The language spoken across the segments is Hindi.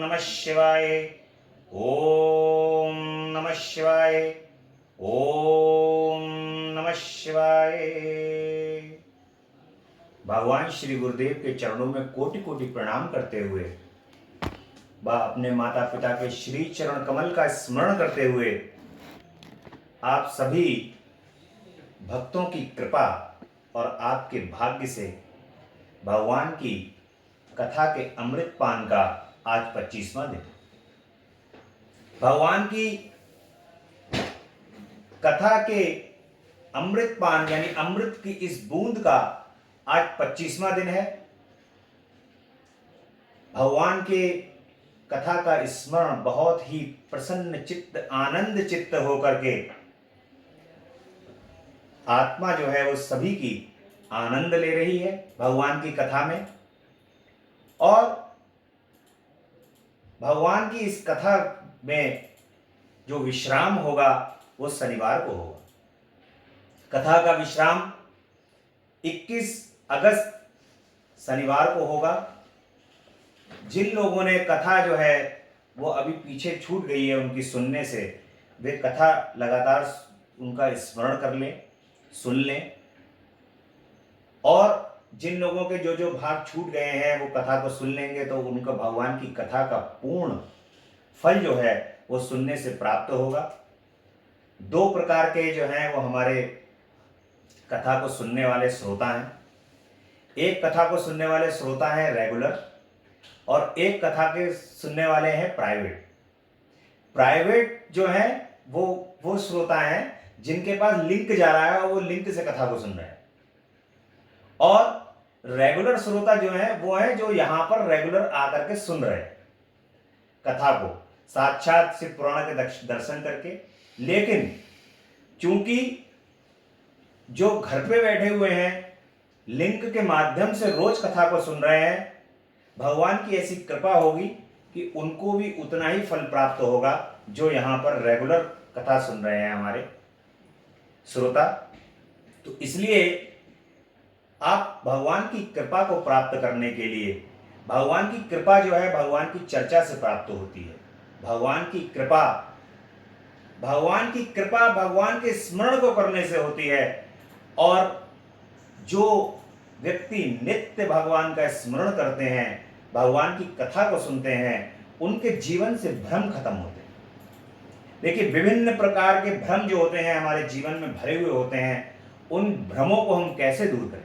नमः शिवाय। ओम नमः शिवाय। ओम नमः शिवाय। भगवान श्री गुरुदेव के चरणों में कोटि कोटि प्रणाम करते हुए व अपने माता पिता के श्री चरण कमल का स्मरण करते हुए आप सभी भक्तों की कृपा और आपके भाग्य से भगवान की कथा के अमृत पान का आज 25वां दिन। भगवान की कथा के अमृत पान यानी अमृत की इस बूंद का आज 25वां दिन है। भगवान के कथा का स्मरण बहुत ही प्रसन्न चित्त आनंद चित्त होकर के आत्मा जो है वो सभी की आनंद ले रही है भगवान की कथा में। और भगवान की इस कथा में जो विश्राम होगा वो शनिवार को होगा। कथा का विश्राम 21 अगस्त शनिवार को होगा। जिन लोगों ने कथा जो है वो अभी पीछे छूट गई है उनकी सुनने से, वे कथा लगातार उनका स्मरण कर लें, सुन लें। और जिन लोगों के जो जो भाग छूट गए हैं वो कथा को सुन लेंगे तो उनको भगवान की कथा का पूर्ण फल जो है वो सुनने से प्राप्त होगा। दो प्रकार के जो हैं वो हमारे कथा को सुनने वाले श्रोता हैं। एक कथा को सुनने वाले श्रोता हैं रेगुलर और एक कथा के सुनने वाले हैं प्राइवेट। प्राइवेट जो है वो श्रोता हैं जिनके पास लिंक जा रहा है और वो लिंक से कथा को सुन रहे हैं। और रेगुलर श्रोता जो है वो है जो यहां पर रेगुलर आकर के सुन रहे हैं कथा को साक्षात शिव पुराण के दर्शन करके। लेकिन चूंकि जो घर पे बैठे हुए हैं लिंक के माध्यम से रोज कथा को सुन रहे हैं, भगवान की ऐसी कृपा होगी कि उनको भी उतना ही फल प्राप्त होगा जो यहां पर रेगुलर कथा सुन रहे हैं हमारे श्रोता। तो इसलिए आप भगवान की कृपा को प्राप्त करने के लिए, भगवान की कृपा जो है भगवान की चर्चा से प्राप्त होती है। भगवान की कृपा भगवान के स्मरण को करने से होती है। और जो व्यक्ति नित्य भगवान का स्मरण करते हैं, भगवान की कथा को सुनते हैं, उनके जीवन से भ्रम खत्म होते हैं। देखिए विभिन्न प्रकार के भ्रम जो होते हैं हमारे जीवन में भरे हुए होते हैं, उन भ्रमों को हम कैसे दूर करें।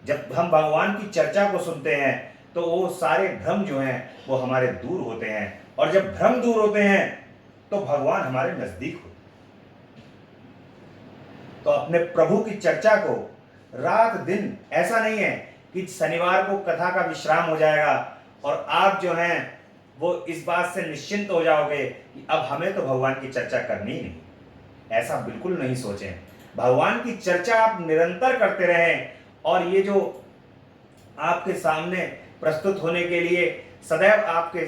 जब हम भगवान की चर्चा को सुनते हैं तो वो सारे भ्रम जो हैं वो हमारे दूर होते हैं। और जब भ्रम दूर होते हैं तो भगवान हमारे नजदीक होते हैं। तो अपने प्रभु की चर्चा को रात दिन, ऐसा नहीं है कि शनिवार को कथा का विश्राम हो जाएगा और आप जो हैं वो इस बात से निश्चिंत हो जाओगे कि अब हमें तो भगवान की चर्चा करनी ही नहीं। ऐसा बिल्कुल नहीं सोचें। भगवान की चर्चा आप निरंतर करते रहें और ये जो आपके सामने प्रस्तुत होने के लिए, सदैव आपके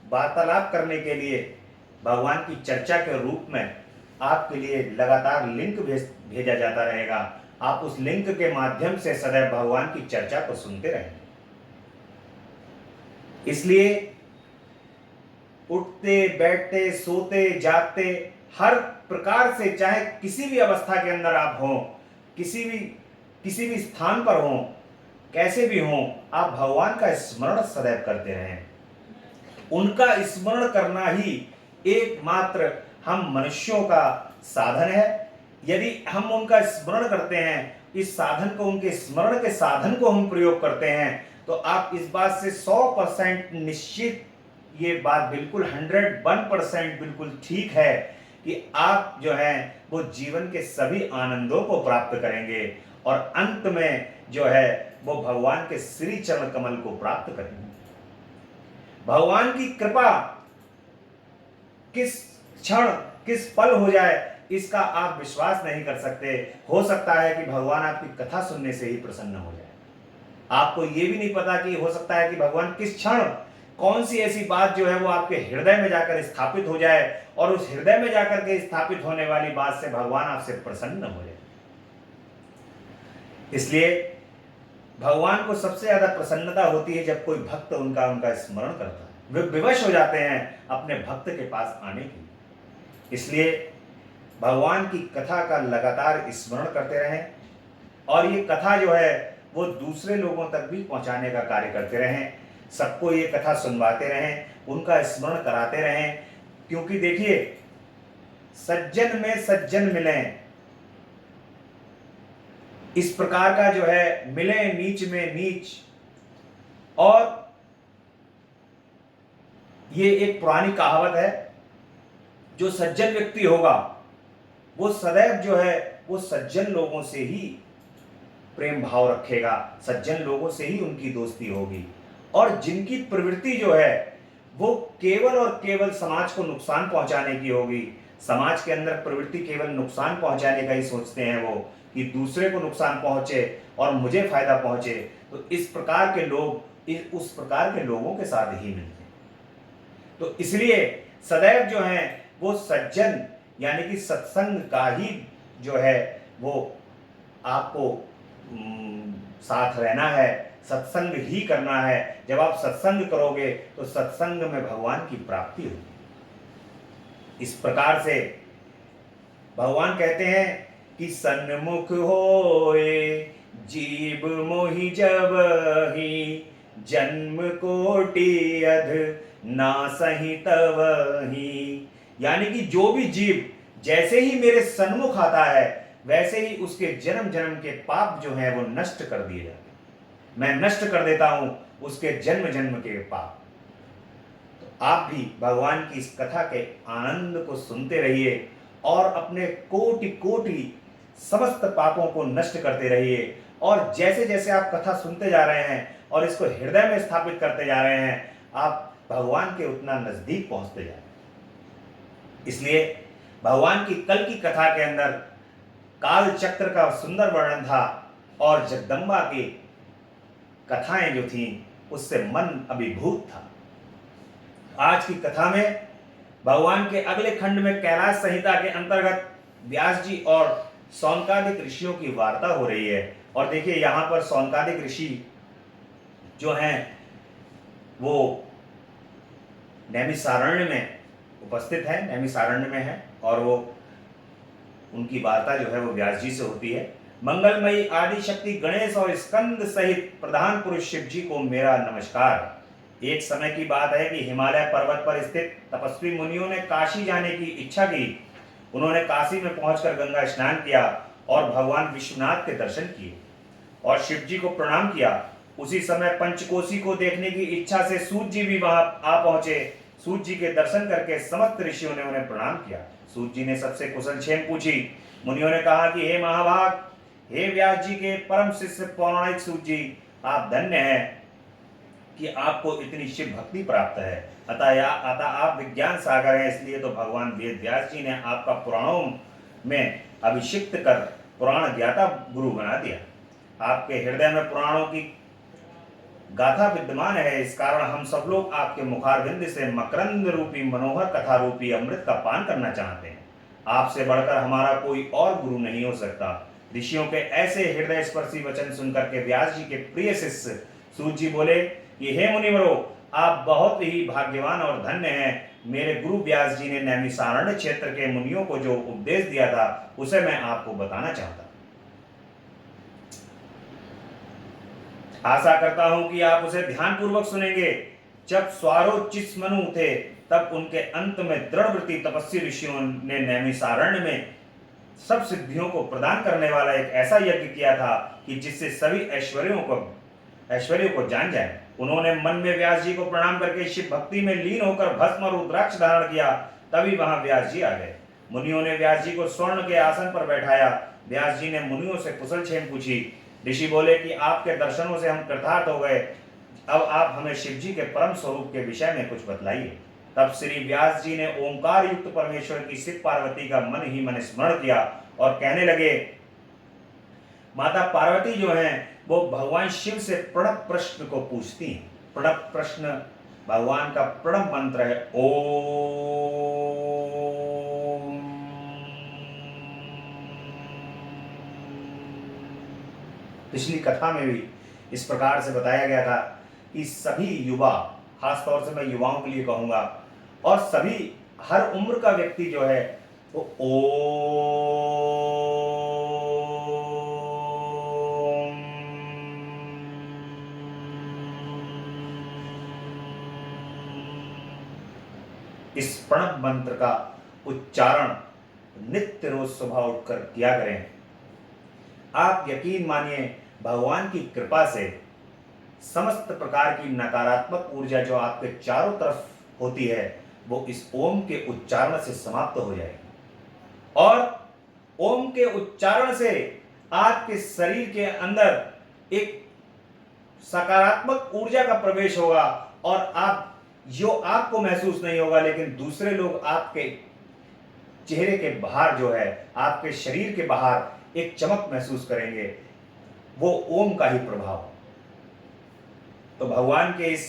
वार्तालाप करने के लिए भगवान की चर्चा के रूप में आपके लिए लगातार लिंक भेजा जाता रहेगा। आप उस लिंक के माध्यम से सदैव भगवान की चर्चा को सुनते रहेंगे। इसलिए उठते बैठते सोते जागते हर प्रकार से, चाहे किसी भी अवस्था के अंदर आप हों, किसी भी स्थान पर हों, कैसे भी हों, आप भगवान का स्मरण सदैव करते रहें। उनका स्मरण करना ही एकमात्र हम मनुष्यों का साधन है। यदि हम उनका स्मरण करते हैं, इस साधन को, उनके स्मरण के साधन को हम प्रयोग करते हैं, तो आप इस बात से 100% निश्चित, ये बात बिल्कुल 101% बिल्कुल ठीक है कि आप जो हैं वो जीवन के सभी आनंदों को प्राप्त करेंगे और अंत में जो है वो भगवान के श्री चरण कमल को प्राप्त करेंगे। भगवान की कृपा किस क्षण किस पल हो जाए इसका आप विश्वास नहीं कर सकते। हो सकता है कि भगवान आपकी कथा सुनने से ही प्रसन्न हो जाए। आपको ये भी नहीं पता कि हो सकता है कि भगवान किस क्षण कौन सी ऐसी बात जो है वो आपके हृदय में जाकर स्थापित हो जाए और उस हृदय में जाकर के स्थापित होने वाली बात से भगवान आपसे प्रसन्न हो जाए। इसलिए भगवान को सबसे ज्यादा प्रसन्नता होती है जब कोई भक्त उनका स्मरण करता है। वे विवश हो जाते हैं अपने भक्त के पास आने के लिए। इसलिए भगवान की कथा का लगातार स्मरण करते रहें और ये कथा जो है वो दूसरे लोगों तक भी पहुंचाने का कार्य करते रहें, सबको ये कथा सुनवाते रहें, उनका स्मरण कराते रहें। क्योंकि देखिए, सज्जन में सज्जन मिलें, इस प्रकार का जो है मिले नीच में नीच, और ये एक पुरानी कहावत है, जो सज्जन व्यक्ति होगा वो सदैव जो है वो सज्जन लोगों से ही प्रेम भाव रखेगा, सज्जन लोगों से ही उनकी दोस्ती होगी। और जिनकी प्रवृत्ति जो है वो केवल और केवल समाज को नुकसान पहुंचाने की होगी, समाज के अंदर प्रवृत्ति केवल नुकसान पहुंचाने का ही सोचते हैं वो, कि दूसरे को नुकसान पहुंचे और मुझे फायदा पहुंचे, तो इस प्रकार के लोग उस प्रकार के लोगों के साथ ही मिलते हैं। तो इसलिए सदैव जो है वो सज्जन यानी कि सत्संग का ही जो है वो आपको साथ रहना है, सत्संग ही करना है। जब आप सत्संग करोगे तो सत्संग में भगवान की प्राप्ति होगी। इस प्रकार से भगवान कहते हैं कि सन्मुख होए जीव मोहि जबहि, जन्म कोटि अध ना सही तवहि। यानी कि जो भी जीव जैसे ही मेरे सन्मुख आता है वैसे ही उसके जन्म जन्म के पाप जो है वो नष्ट कर दिए जाते हैं, मैं नष्ट कर देता हूं उसके जन्म जन्म के पाप। तो आप भी भगवान की इस कथा के आनंद को सुनते रहिए और अपने कोटि कोटि समस्त पापों को नष्ट करते रहिए। और जैसे जैसे आप कथा सुनते जा रहे हैं और इसको हृदय में स्थापित करते जा रहे हैं, आप भगवान के उतना नजदीक पहुंचते जा रहे हैं। इसलिए भगवान की कल की कथा के अंदर काल चक्र का सुंदर वर्णन था और जगदम्बा की कथाएं जो थीं उससे मन अभिभूत था। आज की कथा में भगवान के अगले खंड में कैलाश संहिता के अंतर्गत व्यास जी और सौनकादिक ऋषियों की वार्ता हो रही है। और देखिए, यहां पर सौनकादिक ऋषि जो हैं वो नैमिषारण्य में उपस्थित है, नैमिषारण्य में है, और वो उनकी वार्ता जो है वो व्यास जी से होती है। मंगलमयी आदि शक्ति गणेश और स्कंद सहित प्रधान पुरुष शिव जी को मेरा नमस्कार। एक समय की बात है कि हिमालय पर्वत पर स्थित तपस्वी मुनियों ने काशी जाने की इच्छा की। उन्होंने काशी में पहुंचकर गंगा स्नान किया और भगवान विश्वनाथ के दर्शन किए और शिव जी को प्रणाम किया। उसी समय पंचकोशी को देखने की इच्छा से सूत जी भी वहां आ पहुंचे। सूत जी के दर्शन करके समस्त ऋषियों ने उन्हें प्रणाम किया। सूत जी ने सबसे कुशल क्षेम पूछी। मुनियों ने कहा कि हे महाभाग, हे व्यास जी के परम शिष्य पौराणिक सूत जी, आप धन्य हैं कि आपको इतनी शिव भक्ति प्राप्त है। अतः आप विज्ञान सागर हैं, इसलिए तो भगवान वेद व्यास जी ने आपका पुराणों में अभिषिक्त कर पुराण ज्ञाता गुरु बना दिया। आपके हृदय में पुराणों की गाथा विद्यमान है, इस कारण हम सब लोग आपके मुखारविंद से मकरंद रूपी मनोहर कथा रूपी अमृत का पान करना चाहते हैं। आपसे बढ़कर हमारा कोई और गुरु नहीं हो सकता। ऋषियों के ऐसे हृदय स्पर्शी वचन सुनकर के व्यास जी के प्रिय शिष्य सूत जी बोले कि हे मुनिवरों, आप बहुत ही भाग्यवान और धन्य हैं। मेरे गुरु व्यास जी ने नैमिषारण्य क्षेत्र के मुनियों को जो उपदेश दिया था उसे मैं आपको बताना चाहता। आशा करता हूं कि आप उसे ध्यानपूर्वक सुनेंगे। जब स्वारोचिष्मनु थे तब उनके अंत में दृढ़व्रती तपस्वी ऋषियों ने नैमिषारण्य में सब सिद्धियों को प्रदान करने वाला एक ऐसा यज्ञ किया था कि जिससे सभी ऐश्वर्यों को जान जाए। उन्होंने मन में व्यास जी को प्रणाम करके शिव भक्ति में लीन होकर भस्म और रुद्राक्ष धारण किया। तभी वहां व्यास जी आ गए। मुनियों ने व्यास जी को स्वर्ण के आसन पर बैठाया। व्यास जी ने मुनियों से कुशल क्षेम पूछी। ऋषि बोले कि आपके दर्शनों से हम कृतार्थ हो गए। अब आप हमें शिव जी के परम स्वरूप के विषय में कुछ बतलाइए। तब श्री व्यास जी ने ओंकार युक्त परमेश्वर की शिव पार्वती का मन ही मन स्मरण किया और कहने लगे, माता पार्वती जो हैं वो भगवान शिव से प्रणव प्रश्न को पूछती हैं। प्रणव प्रश्न भगवान का प्रणव मंत्र है, ओम। पिछली कथा में भी इस प्रकार से बताया गया था कि सभी युवा खास तौर से मैं युवाओं के लिए कहूँगा, और सभी हर उम्र का व्यक्ति जो है वो ओम इस प्रणव मंत्र का उच्चारण नित्य रोज सुबह उठकर किया करें। आप यकीन मानिए, भगवान की कृपा से समस्त प्रकार की नकारात्मक ऊर्जा जो आपके चारों तरफ होती है वो इस ओम के उच्चारण से समाप्त हो जाएगी, और ओम के उच्चारण से आपके शरीर के अंदर एक सकारात्मक ऊर्जा का प्रवेश होगा, और आप जो आपको महसूस नहीं होगा लेकिन दूसरे लोग आपके चेहरे के बाहर जो है, आपके शरीर के बाहर एक चमक महसूस करेंगे, वो ओम का ही प्रभाव। तो भगवान के इस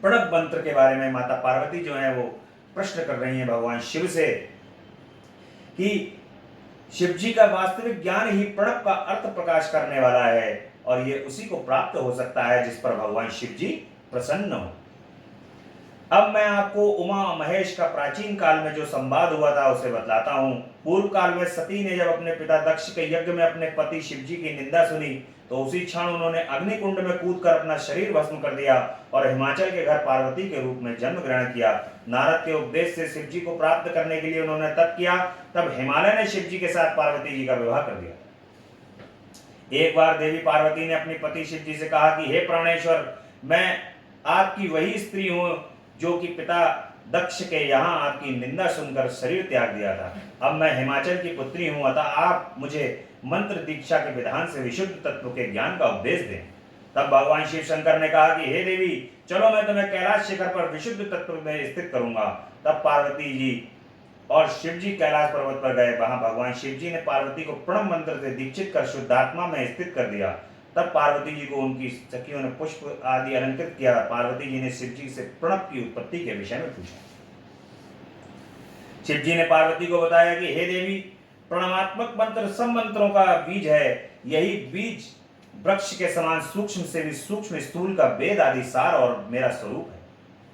प्रणव मंत्र के बारे में माता पार्वती जो है वो प्रश्न कर रही हैं भगवान शिव से कि शिव जी का वास्तविक ज्ञान ही प्रणव का अर्थ प्रकाश करने वाला है, और ये उसी को प्राप्त हो सकता है जिस पर भगवान शिव जी प्रसन्न हो। अब मैं आपको उमा महेश का प्राचीन काल में जो संवाद हुआ था उसे बतलाता हूँ। पूर्व काल में सती ने जब अपने पिता दक्ष के यज्ञ में अपने पति शिव जी की निंदा सुनी तो उसी क्षण उन्होंने अग्निकुंड में कूदकर अपना शरीर भस्म कर दिया और हिमाचल के घर पार्वती के रूप में जन्म ग्रहण किया। नारद के उपदेश से शिव जी को प्राप्त करने के लिए उन्होंने तप किया। तब हिमालय ने शिव जी के साथ पार्वती जी का विवाह कर दिया। एक बार देवी पार्वती ने अपने पति शिव जी से कहा कि हे प्राणेश्वर, मैं आपकी वही स्त्री हूँ जो कि पिता दक्ष के यहाँ आपकी निंदा सुनकर शरीर त्याग दिया था। अब मैं हिमाचल की पुत्री हूँ, अतः आप मुझे मंत्र दीक्षा के विधान से विशुद्ध तत्व के ज्ञान का उपदेश दें। तब भगवान शिव शंकर ने कहा कि हे देवी, चलो मैं तुम्हें कैलाश शिखर पर विशुद्ध तत्व में स्थित करूंगा। तब पार्वती जी और शिव जी कैलाश पर्वत पर गए। वहां भगवान शिव जी ने पार्वती को प्रणव मंत्र से दीक्षित कर शुद्धात्मा में स्थित कर दिया। तब पार्वती जी को उनकी सखियों ने पुष्प आदि अलंकृत किया। पार्वती जी ने शिव जी से प्रणव की उत्पत्ति के विषय में पूछा। शिव जी ने पार्वती को बताया कि हे देवी, प्रणवात्मक मंत्र सब मंत्रों का बीज है। यही बीज वृक्ष के समान सूक्ष्म से भी सूक्ष्म स्थूल का वेद आदि सार और मेरा स्वरूप है।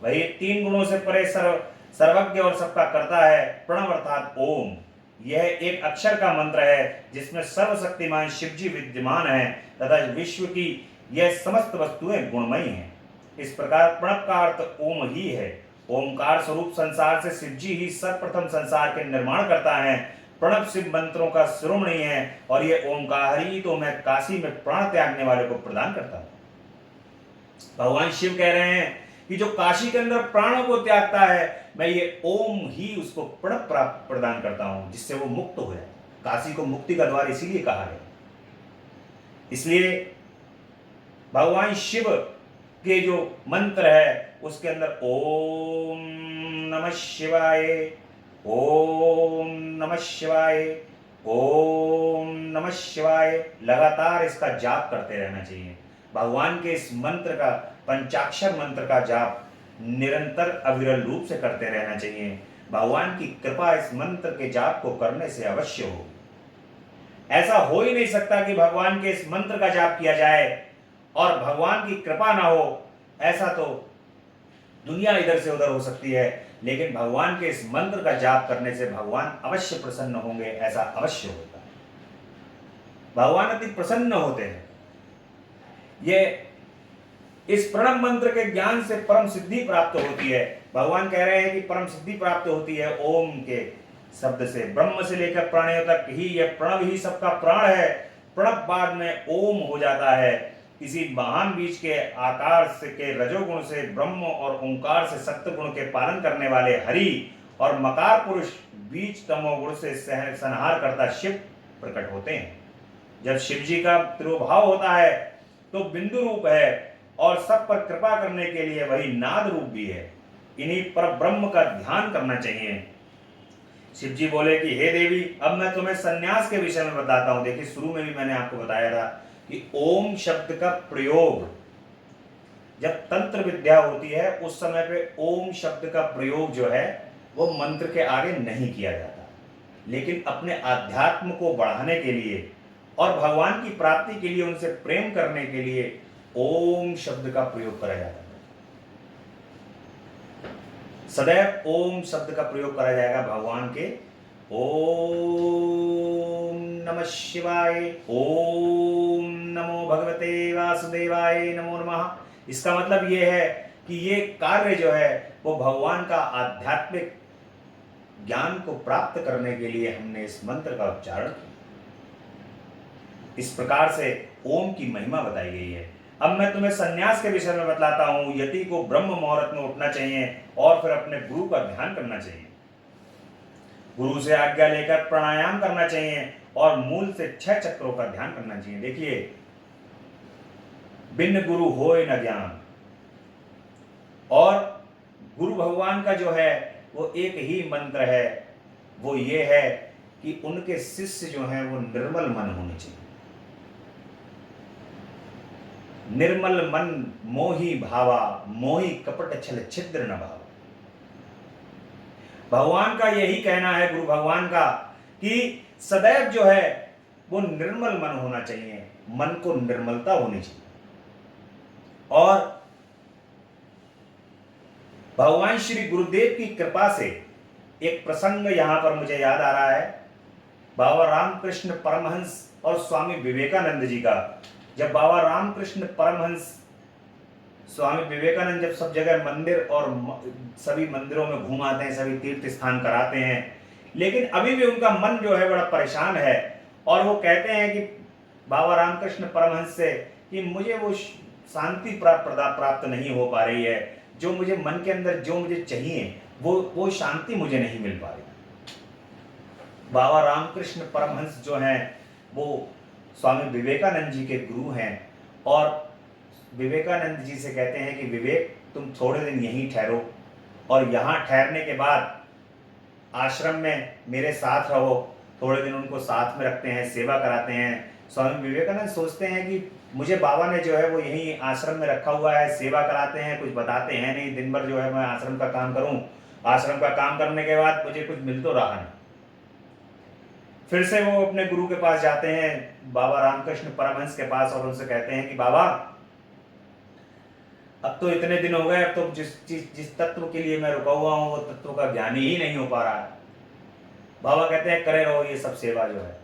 वही 3 गुणों से परे सर्वज्ञ और सबका करता है। प्रणव अर्थात ओम, यह एक अक्षर का मंत्र है जिसमें सर्वशक्तिमान शिव जी विद्यमान है तथा विश्व की यह समस्त वस्तुएं गुणमयी हैं। इस प्रकार प्रणव का अर्थ ओम ही है। ओमकार स्वरूप संसार से शिव जी ही सर्वप्रथम संसार के निर्माण करता है। प्रणव शिव मंत्रों का शिरोमणि है और ये ओमकार ही तो मैं काशी में प्राण त्यागने वाले को प्रदान करता हूं। भगवान शिव कह रहे हैं कि जो काशी के अंदर प्राणों को त्यागता है, मैं ये ओम ही उसको प्रणव प्राप्त प्रदान करता हूं जिससे वो मुक्त हो जाए। काशी को मुक्ति का द्वार इसीलिए कहा है। इसलिए भगवान शिव के जो मंत्र है उसके अंदर ओम नमः शिवाय, ओम नमः शिवाय, ओम नमः शिवाय लगातार इसका जाप करते रहना चाहिए। भगवान के इस मंत्र का, पंचाक्षर मंत्र का जाप निरंतर अविरल रूप से करते रहना चाहिए। भगवान की कृपा इस मंत्र के जाप को करने से अवश्य हो। ऐसा हो ही नहीं सकता कि भगवान के इस मंत्र का जाप किया जाए और भगवान की कृपा ना हो। ऐसा तो दुनिया इधर से उधर हो सकती है, लेकिन भगवान के इस मंत्र का जाप करने से भगवान अवश्य प्रसन्न होंगे, ऐसा अवश्य होता है। भगवान अति प्रसन्न होते हैं। ये इस प्रणव मंत्र के ज्ञान से परम सिद्धि प्राप्त होती है। भगवान कह रहे हैं कि परम सिद्धि प्राप्त होती है ओम के शब्द से। ब्रह्म से लेकर प्राणियों तक ही यह प्रणव ही सबका प्राण है। प्रणव बाद में ओम हो जाता है। इसी महान बीज के आकार से के रजोगुण से ब्रह्म और ओंकार से सत्वगुण के पालन करने वाले हरि और मकार पुरुष बीज तमोगुण से संहार करता शिव प्रकट होते हैं। जब शिव जी का तिरुभाव होता है तो बिंदु रूप है और सब पर कृपा करने के लिए वही नाद रूप भी है। इन्हीं पर ब्रह्म का ध्यान करना चाहिए। शिव जी बोले कि हे देवी, अब मैं तुम्हें सन्यास के विषय में बताता हूं। देखिए, शुरू में भी मैंने आपको बताया था कि ओम शब्द का प्रयोग जब तंत्र विद्या होती है उस समय पे ओम शब्द का प्रयोग जो है वो मंत्र के आगे नहीं किया जाता, लेकिन अपने आध्यात्म को बढ़ाने के लिए और भगवान की प्राप्ति के लिए, उनसे प्रेम करने के लिए ओम शब्द का प्रयोग करा जाता है। सदैव ओम शब्द का प्रयोग करा जाएगा भगवान के। ओम नमः शिवाय, ओम नमो भगवते वासुदेवाय नमो नमः। इसका मतलब ये है कि ये कार्य जो है वो भगवान का आध्यात्मिक ज्ञान को प्राप्त करने के लिए हमने इस मंत्र का उच्चारण किया। इस प्रकार से ओम की महिमा बताई गई है। अब मैं तुम्हें संन्यास के विषय में बतलाता हूं। यति को ब्रह्म मुहूर्त में उठना चाहिए और फिर अपने गुरु का ध्यान करना चाहिए। गुरु से आज्ञा लेकर प्राणायाम करना चाहिए और मूल से 6 चक्रों का ध्यान करना चाहिए। देखिए, बिन गुरु होय न ज्ञान, और गुरु भगवान का जो है वो एक ही मंत्र है, वो ये है कि उनके शिष्य जो हैं वो निर्मल मन होने चाहिए। निर्मल मन मोहि भावा, मोहि कपट छल छिद्र न भावा। भगवान का यही कहना है, गुरु भगवान का, कि सदैव जो है वो निर्मल मन होना चाहिए, मन को निर्मलता होनी चाहिए। और भगवान श्री गुरुदेव की कृपा से एक प्रसंग यहां पर मुझे याद आ रहा है, बाबा रामकृष्ण परमहंस और स्वामी विवेकानंद जी का। जब बाबा रामकृष्ण परमहंस, स्वामी विवेकानंद जब सब जगह मंदिर और सभी मंदिरों में घूम आते हैं, सभी तीर्थ स्थान कराते हैं, लेकिन अभी भी उनका मन जो है बड़ा परेशान है, और वो कहते हैं कि बाबा रामकृष्ण परमहंस से कि मुझे वो शांति प्राप्त नहीं हो पा रही है, जो मुझे मन के अंदर जो मुझे चाहिए वो शांति मुझे नहीं मिल पा रही। बाबा रामकृष्ण परमहंस जो हैं वो स्वामी विवेकानंद जी के गुरु हैं, और विवेकानंद जी से कहते हैं कि विवेक, तुम थोड़े दिन यहीं ठहरो, और यहाँ ठहरने के बाद आश्रम में मेरे साथ रहो। थोड़े दिन उनको साथ में रखते हैं, सेवा कराते हैं। स्वामी विवेकानंद सोचते हैं कि मुझे बाबा ने जो है वो यहीं आश्रम में रखा हुआ है, सेवा कराते हैं, कुछ बताते हैं नहीं, दिन भर जो है मैं आश्रम का काम करूं, आश्रम का काम करने के बाद मुझे कुछ मिल तो रहा नहीं। फिर से वो अपने गुरु के पास जाते हैं, बाबा रामकृष्ण परमहंस के पास, और उनसे कहते हैं कि बाबा, अब तो इतने दिन हो गए, अब तो जिस तत्व के लिए मैं रुका हुआ हूं वो तत्व का ज्ञान ही नहीं हो पा रहा है। बाबा कहते हैं करे रहो ये सब सेवा जो है।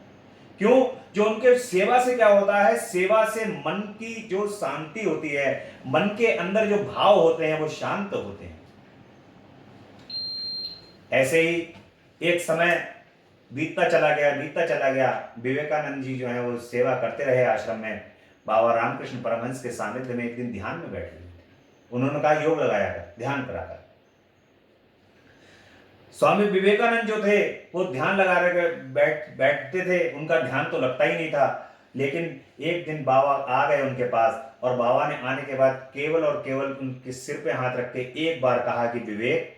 क्यों? जो उनके सेवा से क्या होता है, सेवा से मन की जो शांति होती है, मन के अंदर जो भाव होते हैं वो शांत होते हैं। ऐसे ही एक समय बीतता चला गया। विवेकानंद जी जो है वो सेवा करते रहे आश्रम में। बाबा रामकृष्ण परमहंस के सानिध्य में एक दिन ध्यान में बैठे, उन्होंने कहा योग लगाया कर, ध्यान करा कर। स्वामी विवेकानंद जो थे वो ध्यान लगा रहे बैठते थे, उनका ध्यान तो लगता ही नहीं था। लेकिन एक दिन बाबा आ गए उनके पास, और बाबा ने आने के बाद केवल और केवल उनके सिर पे हाथ रख के एक बार कहा कि विवेक।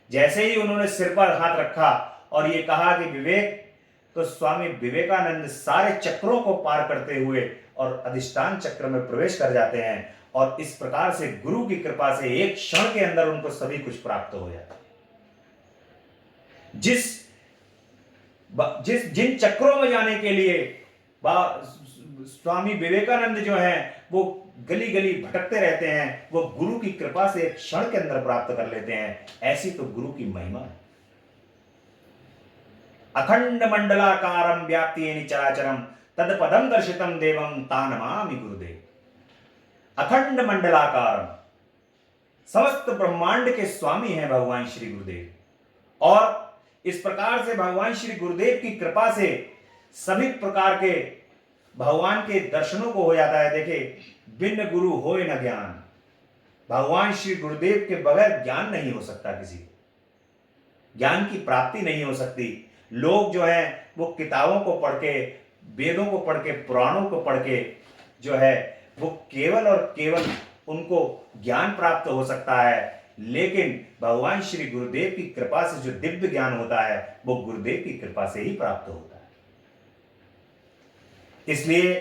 जैसे ही उन्होंने सिर पर हाथ रखा और ये कहा कि विवेक, तो स्वामी विवेकानंद सारे चक्रों को पार करते हुए और अधिष्ठान चक्र में प्रवेश कर जाते हैं, और इस प्रकार से गुरु की कृपा से एक क्षण के अंदर उनको सभी कुछ प्राप्त हो जाता है। जिन चक्रों में जाने के लिए स्वामी विवेकानंद जो हैं वो गली गली भटकते रहते हैं, वो गुरु की कृपा से एक क्षण के अंदर प्राप्त कर लेते हैं। ऐसी तो गुरु की महिमा है। अखंड मंडलाकारं व्याप्ति येन चराचरं तत्पदं दर्शितं देवं तानमामि गुरुदेव। अखंड मंडलाकारं, समस्त ब्रह्मांड के स्वामी हैं भगवान श्री गुरुदेव, और इस प्रकार से भगवान श्री गुरुदेव की कृपा से सभी प्रकार के भगवान के दर्शनों को हो जाता है। देखिए, बिन गुरु होय न ज्ञान, भगवान श्री गुरुदेव के बगैर ज्ञान नहीं हो सकता, किसी को ज्ञान की प्राप्ति नहीं हो सकती। लोग जो हैं वो किताबों को पढ़ के, वेदों को पढ़ के, पुराणों को पढ़ के जो है वो केवल और केवल उनको ज्ञान प्राप्त हो सकता है, लेकिन भगवान श्री गुरुदेव की कृपा से जो दिव्य ज्ञान होता है वो गुरुदेव की कृपा से ही प्राप्त होता है। इसलिए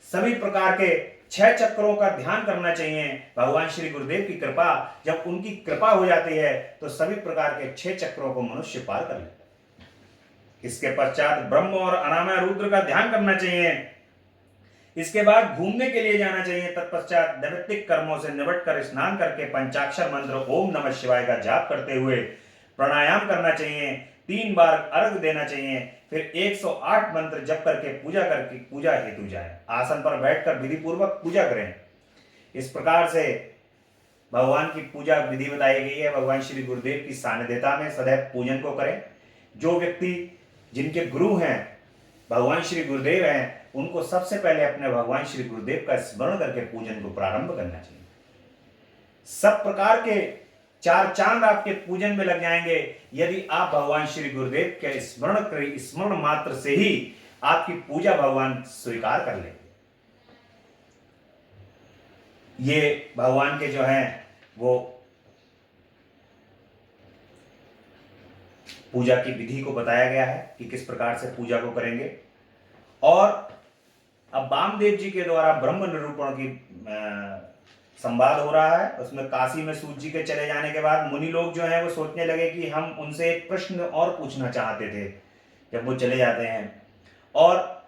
सभी प्रकार के 6 चक्रों का ध्यान करना चाहिए। भगवान श्री गुरुदेव की कृपा, जब उनकी कृपा हो जाती है तो सभी प्रकार के 6 चक्रों को मनुष्य पार कर लेता है। इसके पश्चात ब्रह्म और अनामय रुद्र का ध्यान करना चाहिए। इसके बाद घूमने के लिए जाना चाहिए। तत्पश्चात दैविक कर्मों से निवट कर स्नान करके पंचाक्षर मंत्र ओम नमः शिवाय का जाप करते हुए प्राणायाम करना चाहिए। 3 बार अर्घ देना चाहिए। फिर 108 मंत्र जप करके पूजा हेतु जाए। आसन पर बैठकर विधि पूर्वक पूजा करें। इस प्रकार से भगवान की पूजा विधि बताई गई है। भगवान श्री गुरुदेव की सानिध्यता में सदैव पूजन को करें। जो व्यक्ति जिनके गुरु हैं भगवान श्री गुरुदेव हैं, उनको सबसे पहले अपने भगवान श्री गुरुदेव का स्मरण करके पूजन को प्रारंभ करना चाहिए। सब प्रकार के 4 चांद आपके पूजन में लग जाएंगे यदि आप भगवान श्री गुरुदेव के स्मरण मात्र से ही आपकी पूजा भगवान स्वीकार कर लेंगे। ये भगवान के जो हैं वो पूजा की विधि को बताया गया है कि किस प्रकार से पूजा को करेंगे। और अब वामदेव जी के द्वारा ब्रह्म निरूपण की संवाद हो रहा है। उसमें काशी में सूत जी के चले जाने के बाद मुनि लोग जो हैं वो सोचने लगे कि हम उनसे एक प्रश्न और पूछना चाहते थे जब वो चले जाते हैं, और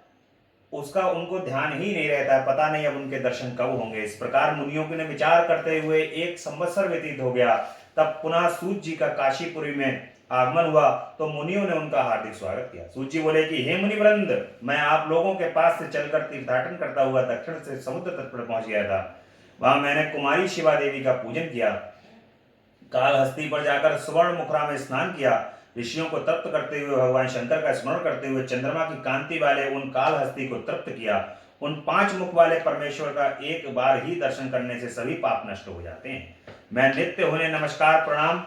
उसका उनको ध्यान ही नहीं रहता, पता नहीं अब उनके दर्शन कब होंगे। इस प्रकार मुनियों ने विचार करते हुए 1 संवत्सर व्यतीत हो गया। तब पुनः सूत जी का काशीपुरी में आगमन हुआ तो मुनियों ने उनका हार्दिक स्वागत किया। सूत जी बोले कि हे मुनिवृंद, मैं आप लोगों के पास से चलकर तीर्थाटन करता हुआ दक्षिण से समुद्र तट पर पहुंच गया था। वहां मैंने कुमारी शिवा देवी का पूजन किया। कालहस्ती पर जाकर सुवर्ण मुखरा में स्नान किया। ऋषियों को तृप्त करते हुए भगवान शंकर का स्मरण करते हुए चंद्रमा की कांति वाले उन कालहस्ती को तृप्त किया। उन 5 मुख वाले परमेश्वर का एक बार ही दर्शन करने से सभी पाप नष्ट हो जाते हैं। मैं नित्य उन्हें नमस्कार प्रणाम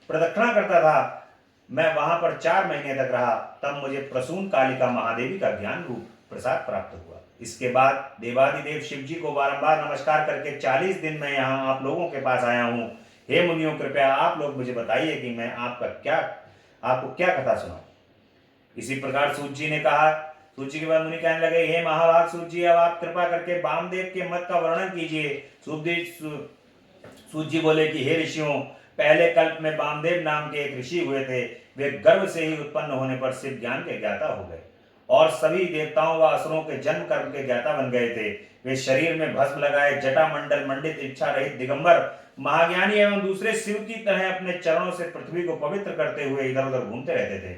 प्रदक्षिणा करता था। मैं वहां पर 4 महीने तक रहा। तब मुझे प्रसून कालिका महादेवी का ज्ञान रूप प्रसाद प्राप्त हुआ। इसके बाद देवादिदेव शिव जी को बारंबार नमस्कार करके 40 दिन में यहाँ आप लोगों के पास आया हूँ। हे मुनियों, कृपया आप लोग मुझे बताइए कि मैं आपको क्या कथा सुनाऊं। इसी प्रकार सूत जी ने कहा। सूत जी के बाद मुनि कहने लगे, हे महाभाग सूत जी, अब आप कृपा करके वामदेव के मत का वर्णन कीजिए। सूत जी बोले कि हे ऋषियों, पहले कल्प में वामदेव नाम के एक ऋषि हुए थे। वे गर्भ से ही उत्पन्न होने पर शिव ज्ञान के ज्ञाता हो गए और सभी देवताओं व असुरों के जन्म कर्म के ज्ञाता बन गए थे। वे शरीर में भस्म लगाए जटा मंडल मंडित इच्छा रहित दिगंबर महाज्ञानी एवं दूसरे शिव की तरह अपने चरणों से पृथ्वी को पवित्र करते हुए इधर उधर घूमते रहते थे।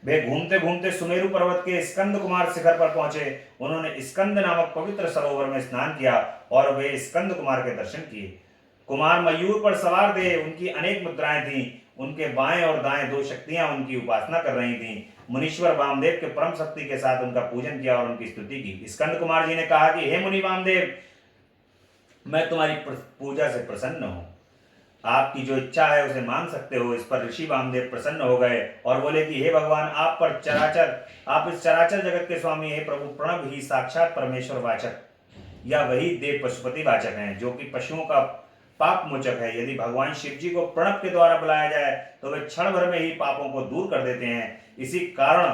वे घूमते घूमते सुमेरु पर्वत के स्कंद कुमार शिखर पर पहुंचे। उन्होंने स्कंद नामक पवित्र सरोवर में स्नान किया और वे स्कंद कुमार के दर्शन किए। कुमार मयूर पर सवार थे। उनकी अनेक मुद्राएं थीं। उनके बाएं और दाएं 2 शक्तियां उनकी उपासना कर रही थीं। मुनीश्वर वामदेव के परम शक्ति के साथ उनका पूजन किया और उनकी स्तुति की। स्कंद कुमार जी ने कहा कि हे मुनि वामदेव, मैं तुम्हारी पूजा से प्रसन्न हूं। आपकी जो इच्छा है उसे मांग सकते हो। इस पर ऋषि वामदेव प्रसन्न हो गए और बोले कि हे भगवान, आप इस चराचर जगत के स्वामी, हे प्रभु, प्रणव ही साक्षात परमेश्वर वाचक या वही देव पशुपति वाचक हैं, जो कि पशुओं का पाप मोचक है। यदि भगवान शिव जी को प्रणव के द्वारा बुलाया जाए तो वे क्षण भर में ही पापों को दूर कर देते हैं। इसी कारण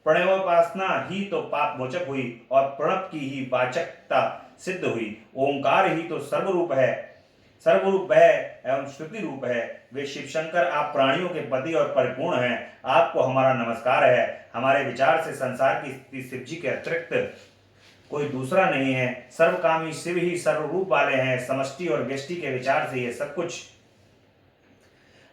प्रणवोपासना ही तो पाप मोचक हुई और प्रणव की ही वाचकता सिद्ध हुई। ओंकार ही तो सर्वरूप है एवं श्रुति रूप है। वे शिव शंकर, आप प्राणियों के पति और परिपूर्ण हैं। आपको हमारा नमस्कार है। हमारे विचार से संसार की स्थिति शिव जी के अतिरिक्त कोई दूसरा नहीं है। सर्वकामी शिव ही सर्वरूप वाले हैं। समष्टि और व्यष्टि के विचार से ये सब कुछ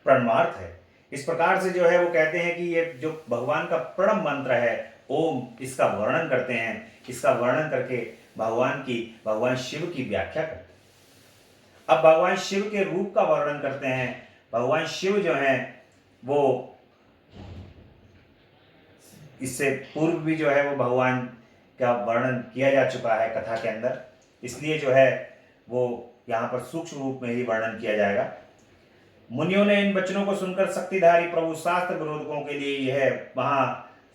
परमार्थ है। इस प्रकार से जो है वो कहते हैं कि ये जो भगवान का प्रणव मंत्र है ओम, इसका वर्णन करते हैं। इसका वर्णन करके भगवान शिव की व्याख्या करते हैं। अब भगवान शिव के रूप का वर्णन करते हैं। भगवान शिव जो हैं वो इससे पूर्व भी जो है वो भगवान का वर्णन किया जा चुका है कथा के अंदर, इसलिए जो है वो यहाँ पर सूक्ष्म रूप में ही वर्णन किया जाएगा। मुनियों ने इन वचनों को सुनकर शक्तिधारी प्रभु शास्त्र विरोधकों के लिए यह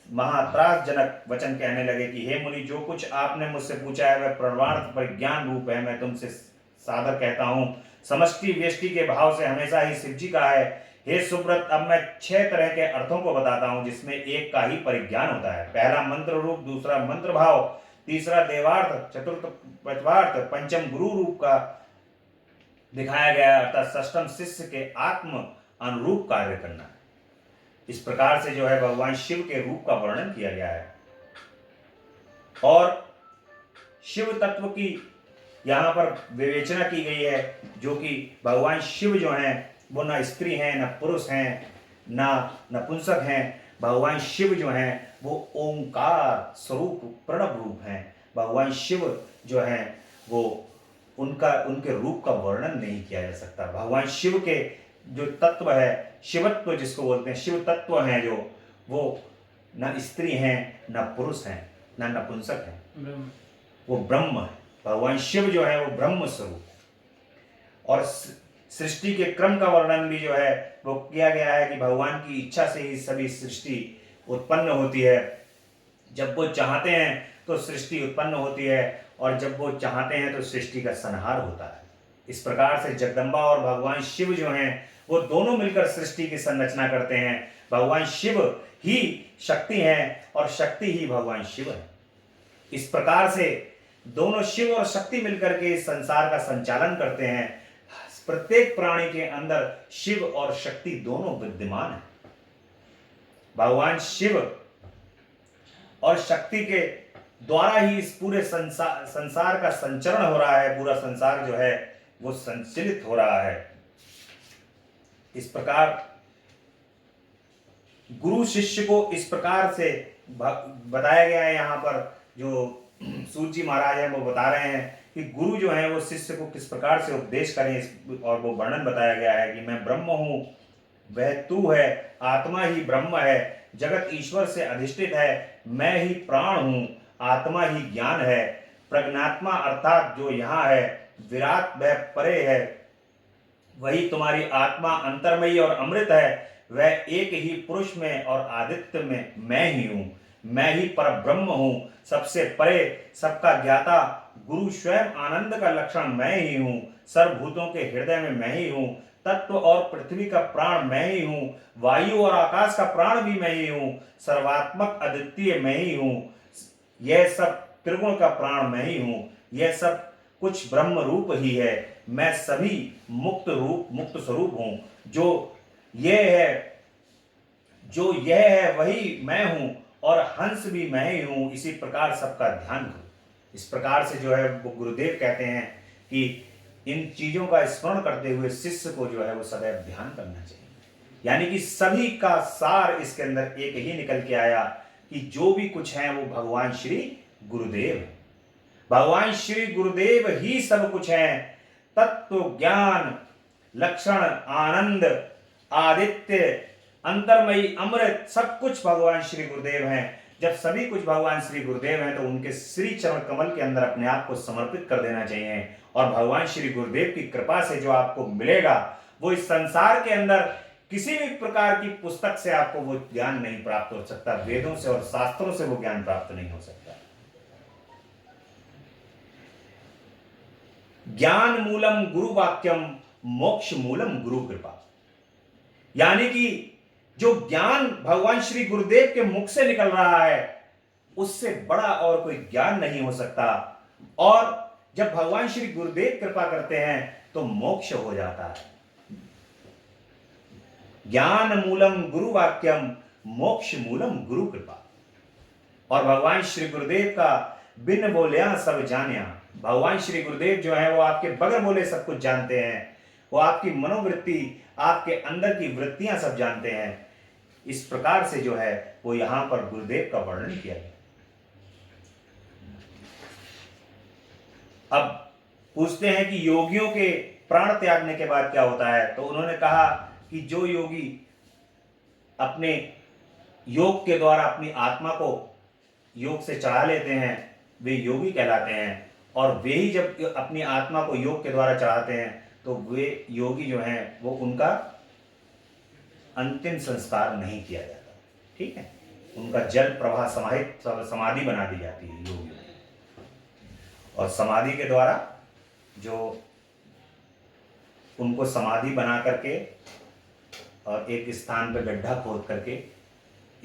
महात्रासजनक वचन कहने लगे कि हे मुनि, जो कुछ आपने मुझसे पूछा है वह परमार्थ परिज्ञान रूप है। मैं तुमसे सादर कहता हूँ, समष्टि व्यष्टि के भाव से हमेशा ही शिव जी का है। हे सुब्रत, अब मैं 6 तरह के अर्थों को बताता हूँ जिसमें एक का ही परिज्ञान होता है। पहला मंत्र रूप, दूसरा मंत्र भाव, तीसरा देवार्थ, चतुर्थ पंचवार्थ, पंचम गुरु रूप का दिखाया गया है, अर्थात षष्ठम शिष्य के आत्म अनुरूप कार्य करना है। इस प्रकार से जो है भगवान शिव के रूप का वर्णन किया गया है। और शिव तत्व की यहाँ पर विवेचना की गई है, जो कि भगवान शिव जो हैं वो ना स्त्री हैं, ना पुरुष हैं, ना नपुंसक हैं। भगवान शिव जो हैं वो ओंकार स्वरूप प्रणव रूप हैं। भगवान शिव जो हैं वो उनके रूप का वर्णन नहीं किया जा सकता। भगवान शिव के जो तत्व है, शिवत्व जिसको बोलते हैं, शिव तत्व हैं जो, वो न स्त्री हैं, न पुरुष हैं, न नपुंसक हैं, वो ब्रह्म है। भगवान शिव जो है वो ब्रह्म स्वरूप। और सृष्टि के क्रम का वर्णन भी जो है वो किया गया है कि भगवान की इच्छा से ही सभी सृष्टि उत्पन्न होती है। जब वो चाहते हैं तो सृष्टि उत्पन्न होती है, और जब वो चाहते हैं तो सृष्टि का संहार होता है। इस प्रकार से जगदम्बा और भगवान शिव जो हैं वो दोनों मिलकर सृष्टि की संरचना करते हैं। भगवान शिव ही शक्ति हैं और शक्ति ही भगवान शिव है। इस प्रकार से दोनों शिव और शक्ति मिलकर के इस संसार का संचालन करते हैं। प्रत्येक प्राणी के अंदर शिव और शक्ति दोनों विद्यमान है। भगवान शिव और शक्ति के द्वारा ही इस पूरे संसार का संचरण हो रहा है। पूरा संसार जो है वो संचलित हो रहा है। इस प्रकार गुरु शिष्य को इस प्रकार से बताया गया है। यहाँ पर जो सूत जी महाराज हैं वो बता रहे हैं कि गुरु जो है वो शिष्य को किस प्रकार से उपदेश करें, और वो वर्णन बताया गया है कि मैं ब्रह्म हूँ, वह तू है, आत्मा ही ब्रह्म है, जगत ईश्वर से अधिष्ठित है, मैं ही प्राण हूँ, आत्मा ही ज्ञान है, प्रज्ञात्मा अर्थात जो यहाँ है, विराट वह परे है, वही तुम्हारी आत्मा अंतर्मयी और अमृत है, वह एक ही पुरुष में और आदित्य में मैं ही हूँ, मैं ही पर ब्रह्म हूँ, सबसे परे, सबका ज्ञाता, गुरु स्वयं आनंद का लक्षण मैं ही हूँ, सर्वभूतों के हृदय में मैं ही हूँ, तत्व और पृथ्वी का प्राण मैं ही हूँ, वायु और आकाश का प्राण भी मैं ही हूँ, सर्वात्मक अद्वितीय मैं ही हूँ, यह सब त्रिगुण का प्राण मैं ही हूँ, यह सब कुछ ब्रह्म रूप ही है, मैं सभी मुक्त स्वरूप हूँ, जो यह है वही मैं हूँ, और हंस भी मैं ही हूँ, इसी प्रकार सबका ध्यान करो। इस प्रकार से जो है वो गुरुदेव कहते हैं कि इन चीजों का स्मरण करते हुए शिष्य को जो है वो सदैव ध्यान करना चाहिए। यानी कि सभी का सार इसके अंदर एक ही निकल के आया कि जो भी कुछ है वो भगवान श्री गुरुदेव है। भगवान श्री गुरुदेव ही सब कुछ है। तत्व, ज्ञान, लक्षण, आनंद, आदित्य, अंतर्मयी, अमृत, सब कुछ भगवान श्री गुरुदेव हैं। जब सभी कुछ भगवान श्री गुरुदेव हैं तो उनके श्री चरण कमल के अंदर अपने आप को समर्पित कर देना चाहिए, और भगवान श्री गुरुदेव की कृपा से जो आपको मिलेगा वो इस संसार के अंदर किसी भी प्रकार की पुस्तक से आपको वो ज्ञान नहीं प्राप्त हो सकता, वेदों से और शास्त्रों से वो ज्ञान प्राप्त नहीं हो सकता। ज्ञान मूलम गुरु वाक्यम, मोक्ष मूलम गुरु कृपा। यानी कि जो ज्ञान भगवान श्री गुरुदेव के मुख से निकल रहा है उससे बड़ा और कोई ज्ञान नहीं हो सकता, और जब भगवान श्री गुरुदेव कृपा करते हैं तो मोक्ष हो जाता है। ज्ञान मूलम गुरु वाक्यम, मोक्ष मूलम गुरु कृपा। और भगवान श्री गुरुदेव का बिन बोलिया सब जानिया। भगवान श्री गुरुदेव जो है वो आपके बगैर बोले सब कुछ जानते हैं, वो आपकी मनोवृत्ति, आपके अंदर की वृत्तियां सब जानते हैं। इस प्रकार से जो है वो यहां पर गुरुदेव का वर्णन किया गया। अब पूछते हैं कि योगियों के प्राण त्यागने के बाद क्या होता है, तो उन्होंने कहा कि जो योगी अपने योग के द्वारा अपनी आत्मा को योग से चढ़ा लेते हैं वे योगी कहलाते हैं, और वे ही जब अपनी आत्मा को योग के द्वारा चढ़ाते हैं तो वे योगी जो हैं वो उनका अंतिम संस्कार नहीं किया जाता। ठीक है, उनका जल प्रवाह समाधि बना दी जाती है योगियों की, और समाधि के द्वारा जो उनको समाधि बना करके और एक स्थान पर गड्ढा खोद करके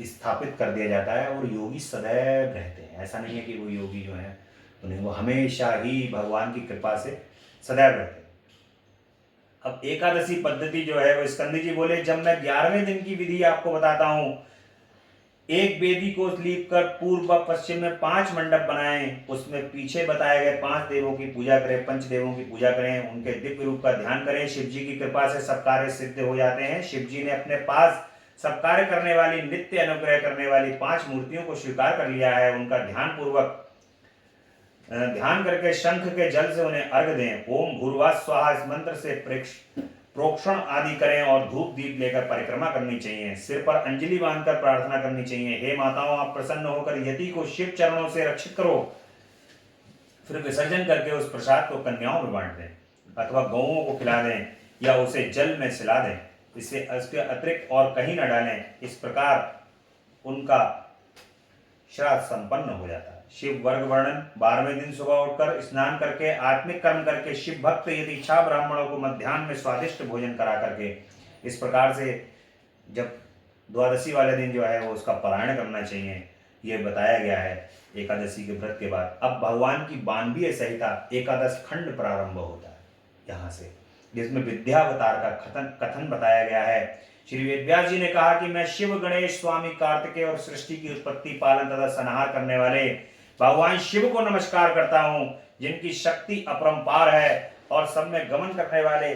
स्थापित कर दिया जाता है, और योगी सदैव रहते हैं। ऐसा नहीं है कि वो योगी जो है उन्हें वो हमेशा ही भगवान की कृपा से सदैव रहते हैं। अब एकादशी पद्धति जो है वो स्कंद जी बोले, जब मैं 11वें दिन की विधि आपको बताता हूं एक वेदी को लीप कर पूर्व व पश्चिम में 5 मंडप बनाएं, उसमें पीछे बताए गए 5 देवों की पूजा करें, पंच देवों की पूजा करें, उनके दिव्य रूप का ध्यान करें। शिव जी की कृपा से सब कार्य सिद्ध हो जाते हैं। शिव जी ने अपने पास सब कार्य करने वाली, नित्य अनुग्रह करने वाली 5 मूर्तियों को स्वीकार कर लिया है। उनका ध्यान करके शंख के जल से उन्हें अर्घ दें। ओम भूर्भुवः स्वाहा इस मंत्र से प्रोक्षण आदि करें और धूप दीप लेकर परिक्रमा करनी चाहिए। सिर पर अंजलि बांधकर प्रार्थना करनी चाहिए, हे माताओं आप प्रसन्न होकर यति को शिव चरणों से रक्षित करो। फिर विसर्जन करके उस प्रसाद को कन्याओं में बांट दें अथवा गौओं को खिला दें या उसे जल में सिला दें। इससे इसके अतिरिक्त और कहीं न डालें। इस प्रकार उनका श्राद्ध संपन्न हो जाता है। शिव वर्ग वर्णन। 12वें दिन सुबह उठकर स्नान करके आत्मिक कर्म करके शिव भक्त यदि इच्छा ब्राह्मणों को मध्याह्न में स्वादिष्ट भोजन करा करके, इस प्रकार से जब द्वादशी वाले दिन जो है वो उसका पारायण करना चाहिए, ये बताया गया है एकादशी के व्रत के बाद। अब भगवान की 92 संहिता एकादश खंड प्रारंभ होता है यहाँ से, जिसमें विद्यावतार का कथन बताया गया है। श्री वेदव्यास जी ने कहा कि मैं शिव गणेश स्वामी कार्तिकेय और सृष्टि की उत्पत्ति पालन तथा संहार करने वाले भगवान शिव को नमस्कार करता हूं, जिनकी शक्ति अपरंपार है और सब में गमन करने वाले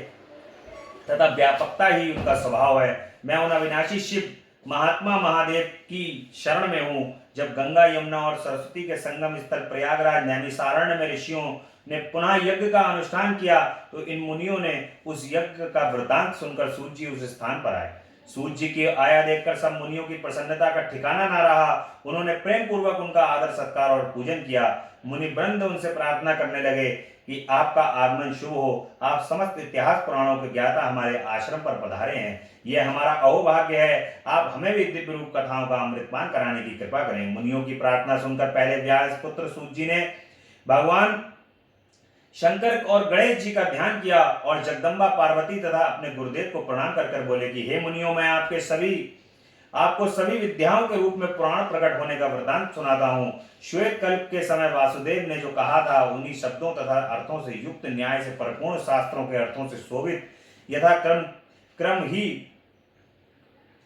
तथा व्यापकता ही उनका स्वभाव है। मैं उन अविनाशी शिव महात्मा महादेव की शरण में हूं। जब गंगा यमुना और सरस्वती के संगम स्थल प्रयागराज नैमिषारण्य में ऋषियों ने पुनः यज्ञ का अनुष्ठान किया तो इन मुनियों ने उस यज्ञ का वृतांत सुनकर सूर्य जी उस स्थान पर आए। सूर्य जी की आया देखकर सब मुनियों की प्रसन्नता का ठिकाना न रहा। उन्होंने प्रेम पूर्वक उनका आदर सत्कार और पूजन किया। मुनि वृंद उनसे प्रार्थना करने लगे कि आपका आगमन शुभ हो। आप समस्त इतिहास पुराणों के ज्ञाता हमारे आश्रम पर पधारे हैं, यह हमारा अहोभाग्य है। आप हमें भी दिव्य रूप कथाओं का अमृतपान कराने की कृपा करें। मुनियों की प्रार्थना सुनकर पहले व्यास पुत्र सूत जी ने भगवान शंकर और गणेश जी का ध्यान किया और जगदम्बा पार्वती तथा अपने गुरुदेव को प्रणाम कर कर बोले कि हे मुनियों, मैं आपको सभी विद्याओं के रूप में पुराण प्रकट होने का वृतांत सुनाता हूँ। श्वेत कल्प के समय वासुदेव ने जो कहा था, उन्हीं शब्दों तथा अर्थों से युक्त, न्याय से परिपूर्ण, शास्त्रों के अर्थों से शोभित,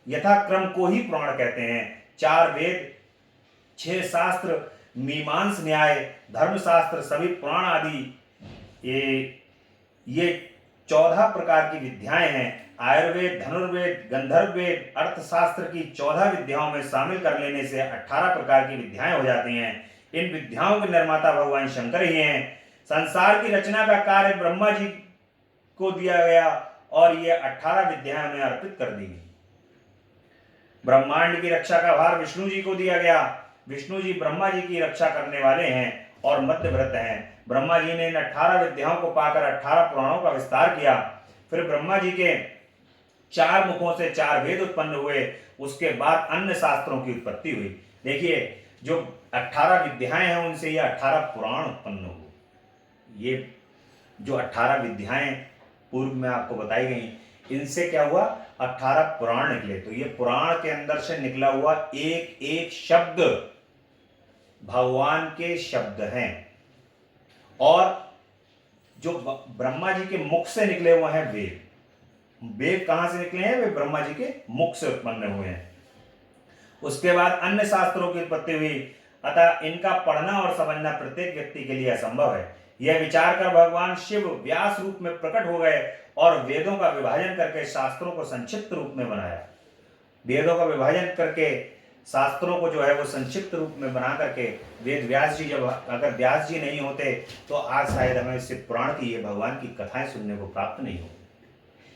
यथाक्रम को ही पुराण कहते हैं। 4 वेद, 6 शास्त्र, मीमांस न्याय, धर्मशास्त्र, सभी पुराण आदि ये 14 प्रकार की विद्याएं हैं। आयुर्वेद, धनुर्वेद, गंधर्व वेद, अर्थशास्त्र की 14 विद्याओं में शामिल कर लेने से 18 प्रकार की विद्याएं हो जाती हैं। इन विद्याओं के निर्माता भगवान शंकर ही हैं। संसार की रचना का कार्य ब्रह्मा जी को दिया गया और ये 18 विद्याएं उन्हें अर्पित कर दी गई। ब्रह्मांड की रक्षा का भार विष्णु जी को दिया गया। विष्णु जी ब्रह्मा जी की रक्षा करने वाले हैं और मध्यव्रत हैं। ब्रह्मा जी ने इन 18 विद्याओं को पाकर 18 पुराणों का विस्तार किया। फिर ब्रह्मा जी के 4 मुखों से 4 वेद उत्पन्न हुए। उसके बाद अन्य शास्त्रों की उत्पत्ति हुई। देखिए, जो 18 विद्याएं हैं उनसे ये 18 पुराण उत्पन्न हुए। ये जो 18 विद्याएं पूर्व में आपको बताई गई, इनसे क्या हुआ, 18 पुराण निकले। तो ये पुराण के अंदर से निकला हुआ एक एक शब्द भगवान के शब्द हैं और जो ब्रह्मा जी के मुख से निकले हुए हैं वेद। वेद कहां से निकले हैं, वे ब्रह्मा जी के मुख से उत्पन्न हुए हैं। उसके बाद अन्य शास्त्रों की उत्पत्ति हुई, अतः इनका पढ़ना और समझना प्रत्येक व्यक्ति के लिए असंभव है। यह विचार कर भगवान शिव व्यास रूप में प्रकट हो गए और वेदों का विभाजन करके शास्त्रों को संक्षिप्त रूप में बनाया। वेदों का विभाजन करके शास्त्रों को जो है वो संक्षिप्त रूप में बना करके वेद व्यास जी, जब अगर व्यास जी नहीं होते तो आज शायद हमें शिव पुराण की, ये भगवान की कथाएं सुनने को प्राप्त नहीं होती।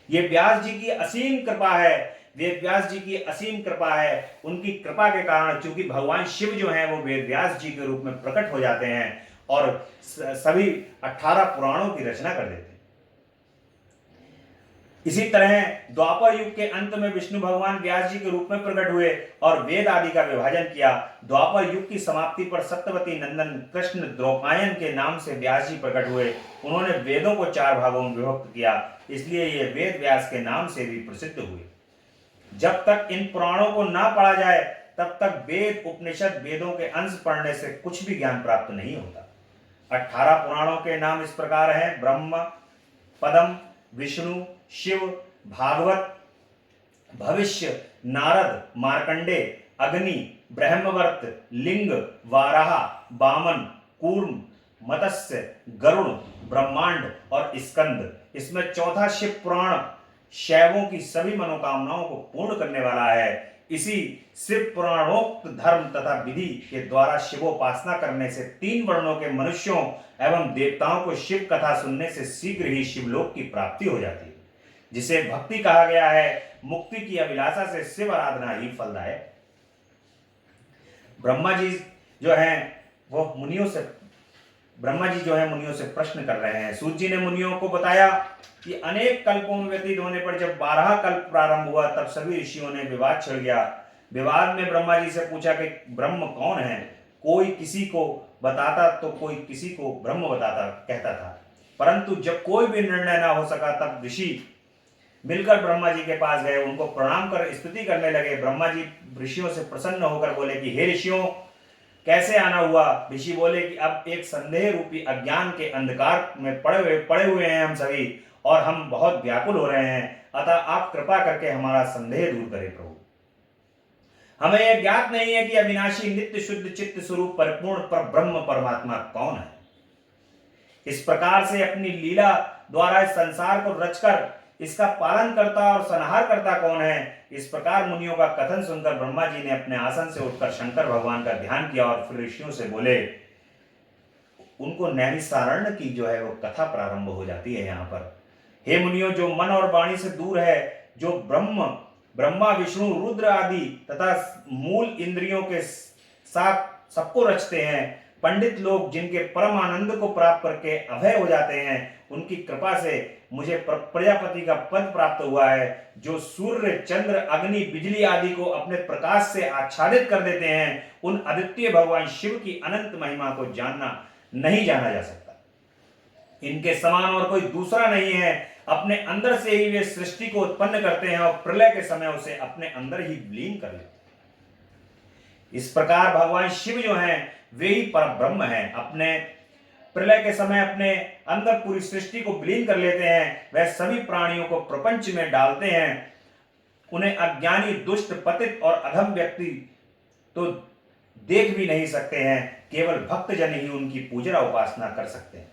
ये व्यास जी की असीम कृपा है, वेद व्यास जी की असीम कृपा है। उनकी कृपा के कारण, चूंकि भगवान शिव जो हैं वो वेद व्यास जी के रूप में प्रकट हो जाते हैं और सभी 18 पुराणों की रचना कर देते हैं। इसी तरह द्वापर युग के अंत में विष्णु भगवान व्यास जी के रूप में प्रकट हुए और वेद आदि का विभाजन किया। द्वापर युग की समाप्ति पर सत्यवती नंदन कृष्ण द्रौपायन के नाम से व्यास जी प्रकट हुए। उन्होंने वेदों को 4 भागों में विभक्त किया, इसलिए ये वेद व्यास के नाम से भी प्रसिद्ध हुए। जब तक इन पुराणों को ना पढ़ा जाए तब तक वेद, उपनिषद, वेदों के अंश पढ़ने से कुछ भी ज्ञान प्राप्त नहीं होता। 18 पुराणों के नाम इस प्रकार हैं: ब्रह्म, पदम, विष्णु, शिव, भागवत, भविष्य, नारद, मार्कंडे, अग्नि, ब्रह्मवर्त, लिंग, वाराह, वामन, कूर्म, मत्स्य, गरुड़, ब्रह्मांड और स्कंद। इसमें चौथा शिव पुराण शैवों की सभी मनोकामनाओं को पूर्ण करने वाला है। इसी शिव पुराणोक्त धर्म तथा विधि के द्वारा शिवोपासना करने से 3 वर्णों के मनुष्यों एवं देवताओं को शिव कथा सुनने से शीघ्र ही शिवलोक की प्राप्ति हो जाती है, जिसे भक्ति कहा गया है। मुक्ति की अभिलाषा से शिव आराधना ही फलदायक। ब्रह्मा जी जो हैं वो मुनियों से मुनियों से प्रश्न कर रहे हैं। सूत जी ने मुनियों को बताया कि अनेक कल्पों में व्यतीत होने पर जब 12 कल्प प्रारंभ हुआ तब सभी ऋषियों ने विवाद छिड़ गया। विवाद में ब्रह्मा जी से पूछा कि ब्रह्म कौन है। कोई किसी को बताता तो कोई किसी को ब्रह्म कहता था, परंतु जब कोई भी निर्णय ना हो सका तब ऋषि मिलकर ब्रह्मा जी के पास गए, उनको प्रणाम कर स्तुति करने लगे। ब्रह्मा जी ऋषियों से प्रसन्न होकर बोले कि हे ऋषियों, कैसे आना हुआ। ऋषि बोले कि अब एक संदेह रूपी अज्ञान के अंधकार में पड़े हुए हैं हम सभी, और हम बहुत व्याकुल हो रहे हैं, अतः आप कृपा करके हमारा संदेह दूर करें प्रभु। हमें यह ज्ञात नहीं है कि अविनाशी नित्य शुद्ध चित्त स्वरूप परिपूर्ण पर ब्रह्म परमात्मा कौन है। इस प्रकार से अपनी लीला द्वारा इस संसार को रचकर इसका पालन करता और संहार करता कौन है। इस प्रकार मुनियों का कथन सुनकर ब्रह्मा जी ने अपने आसन से उठकर शंकर भगवान का ध्यान किया और फिर ऋषियों से बोले। उनको नैमिषारण्य की जो है वो कथा प्रारंभ हो जाती है यहाँ पर। हे मुनियों, जो मन और वाणी से दूर है, जो ब्रह्मा विष्णु रुद्र आदि तथा मूल इंद्रियों के साथ सबको रचते हैं, पंडित लोग जिनके परम आनंद को प्राप्त करके अभय हो जाते हैं, उनकी कृपा से मुझे प्रजापति का पद प्राप्त हुआ है, जो सूर्य चंद्र अग्नि बिजली आदि को अपने प्रकाश से आच्छादित कर देते हैं। उन अद्वितीय भगवान शिव की अनंत महिमा को नहीं जाना जा सकता। इनके समान और कोई दूसरा नहीं है। अपने अंदर से ही वे सृष्टि को उत्पन्न करते हैं और प्रलय के समय उसे अपने अंदर ही विलीन कर लेते हैं। इस प्रकार भगवान शिव जो हैं वे ही परब्रह्म हैं। अपने प्रलय के समय अपने अंदर पूरी सृष्टि को विलीन कर लेते हैं। वह सभी प्राणियों को प्रपंच में डालते हैं। उन्हें अज्ञानी, दुष्ट, पतित और अधम व्यक्ति तो देख भी नहीं सकते हैं। केवल भक्तजन ही उनकी पूजा उपासना कर सकते हैं।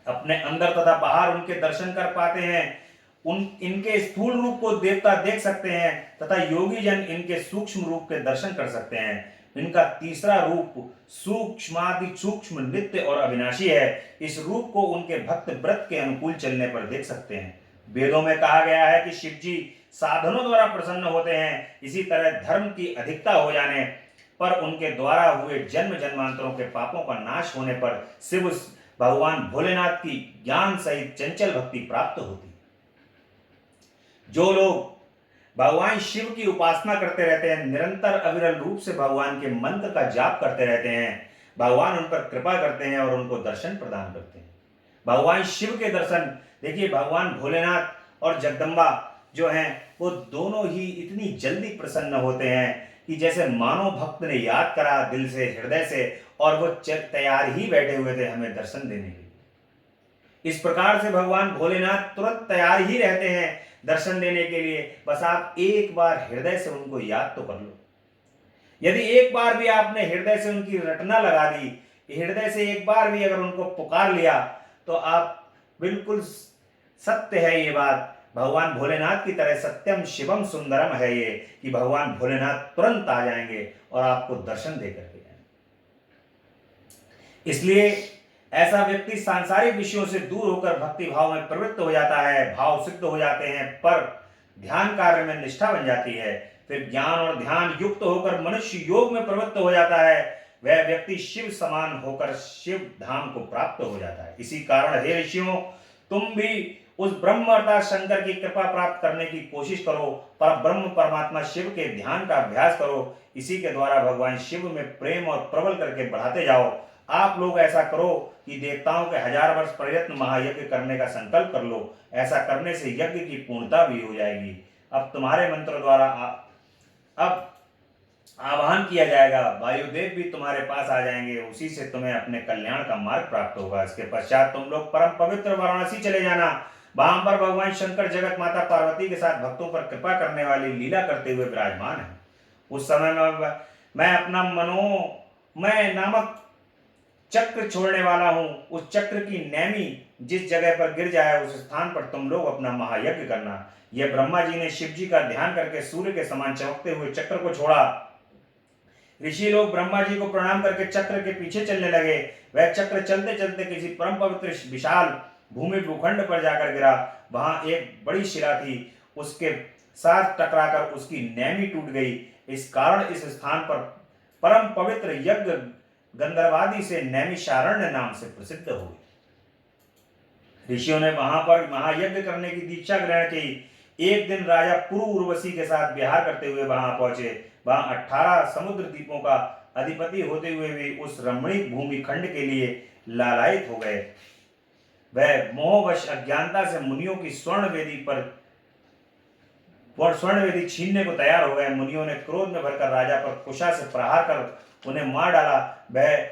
अपने अंदर तथा बाहर उनके दर्शन कर पाते हैं। इनके स्थूल रूप को देवता देख सकते हैं तथा योगी जन इनके सूक्ष्म रूप के दर्शन कर सकते हैं। इनका तीसरा रूप सूक्ष्माति सूक्ष्म, नित्य और अविनाशी है। इस रूप को उनके भक्त व्रत के अनुकूल चलने पर देख सकते हैं। वेदों में कहा गया है कि शिव जी साधनों द्वारा प्रसन्न होते हैं। इसी तरह धर्म की अधिकता हो जाने पर उनके द्वारा हुए जन्म जन्मांतरों के पापों का नाश होने पर शिव भगवान भोलेनाथ की ज्ञान सहित चंचल भक्ति प्राप्त होती है। जो लोग भगवान शिव की उपासना करते रहते हैं, निरंतर अविरल रूप से भगवान के मंत्र का जाप करते रहते हैं, भगवान उन पर कृपा करते हैं और उनको दर्शन प्रदान करते हैं। भगवान शिव के दर्शन देखिए, भगवान भोलेनाथ और जगदम्बा जो हैं वो दोनों ही इतनी जल्दी प्रसन्न होते हैं कि जैसे मानो भक्त ने याद करा दिल से, हृदय से, और वो तैयार ही बैठे हुए थे हमें दर्शन देने के लिए। इस प्रकार से भगवान भोलेनाथ तुरंत तैयार ही रहते हैं दर्शन देने के लिए। बस आप एक बार हृदय से उनको याद तो कर लो। यदि एक बार भी आपने हृदय से उनकी रटना लगा दी, हृदय से एक बार भी अगर उनको पुकार लिया, तो आप बिल्कुल सत्य है ये बात, भगवान भोलेनाथ की तरह सत्यम शिवम सुंदरम है ये, कि भगवान भोलेनाथ तुरंत आ जाएंगे और आपको दर्शन देकर के जाएंगे। इसलिए ऐसा व्यक्ति सांसारिक विषयों से दूर होकर भक्ति भाव में प्रवृत्त हो जाता है। भाव सिद्ध हो जाते हैं पर ध्यान कार्य में निष्ठा बन जाती है। फिर ज्ञान और ध्यान युक्त होकर मनुष्य योग में प्रवृत्त हो जाता है। वह व्यक्ति शिव समान होकर शिव धाम को प्राप्त हो जाता है। इसी कारण हे ऋषियों, तुम भी उस ब्रह्म अर्थात शंकर की कृपा प्राप्त करने की कोशिश करो। पर ब्रह्म परमात्मा शिव के ध्यान का अभ्यास करो। इसी के द्वारा भगवान शिव में प्रेम और प्रबल करके बढ़ाते जाओ। आप लोग ऐसा करो कि देवताओं के 1000 वर्ष प्रयत्न महायज्ञ करने का संकल्प कर लो। ऐसा करने से यज्ञ की पूर्णता भी हो जाएगी। अब तुम्हारे मंत्र द्वारा अब आह्वान किया जाएगा, वायुदेव भी तुम्हारे पास आ जाएंगे। उसी से तुम्हें अपने कल्याण का मार्ग प्राप्त होगा। इसके पश्चात तुम लोग परम पवित्र वाराणसी चले जाना। वहां पर भगवान शंकर जगत माता पार्वती के साथ भक्तों पर कृपा करने वाली लीला करते हुए विराजमान है। उस समय में मैं अपना मनोमय नामक चक्र छोड़ने वाला हूं। उस चक्र की नेमी जिस जगह पर गिर जाए उस स्थान पर तुम लोग अपना महायज्ञ करना। यह ब्रह्मा जी ने शिव जी का ध्यान करके सूर्य के समान चमकते हुए चक्र को छोड़ा। ऋषि लोग ब्रह्मा जी को प्रणाम करके चक्र के पीछे चलने लगे। वह चक्र चलते चलते किसी परम पवित्र विशाल भूमि भूखंड पर जाकर गिरा। वहां एक बड़ी शिला थी, उसके साथ टकराकर उसकी नेमी टूट गई। इस कारण इस स्थान पर परम पवित्र यज्ञ गंधर्वादि से नैमिषारण्य नाम से प्रसिद्ध हुई। ऋषियों ने वहां पर महायज्ञ करने की दीक्षा ग्रहण की। एक दिन राजा पुरु उर्वशी के साथ विहार करते हुए वहां पहुंचे। वहां 18 समुद्र द्वीपों का अधिपति होते हुए भी उस रमणीक भूमि खंड के लिए लालायित हो गए। वह मोहवश अज्ञानता से मुनियों की स्वर्ण वेदी छीनने को तैयार हो गए। मुनियों ने क्रोध में भरकर राजा पर कुशा से प्रहार कर उन्हें मार डाला। वह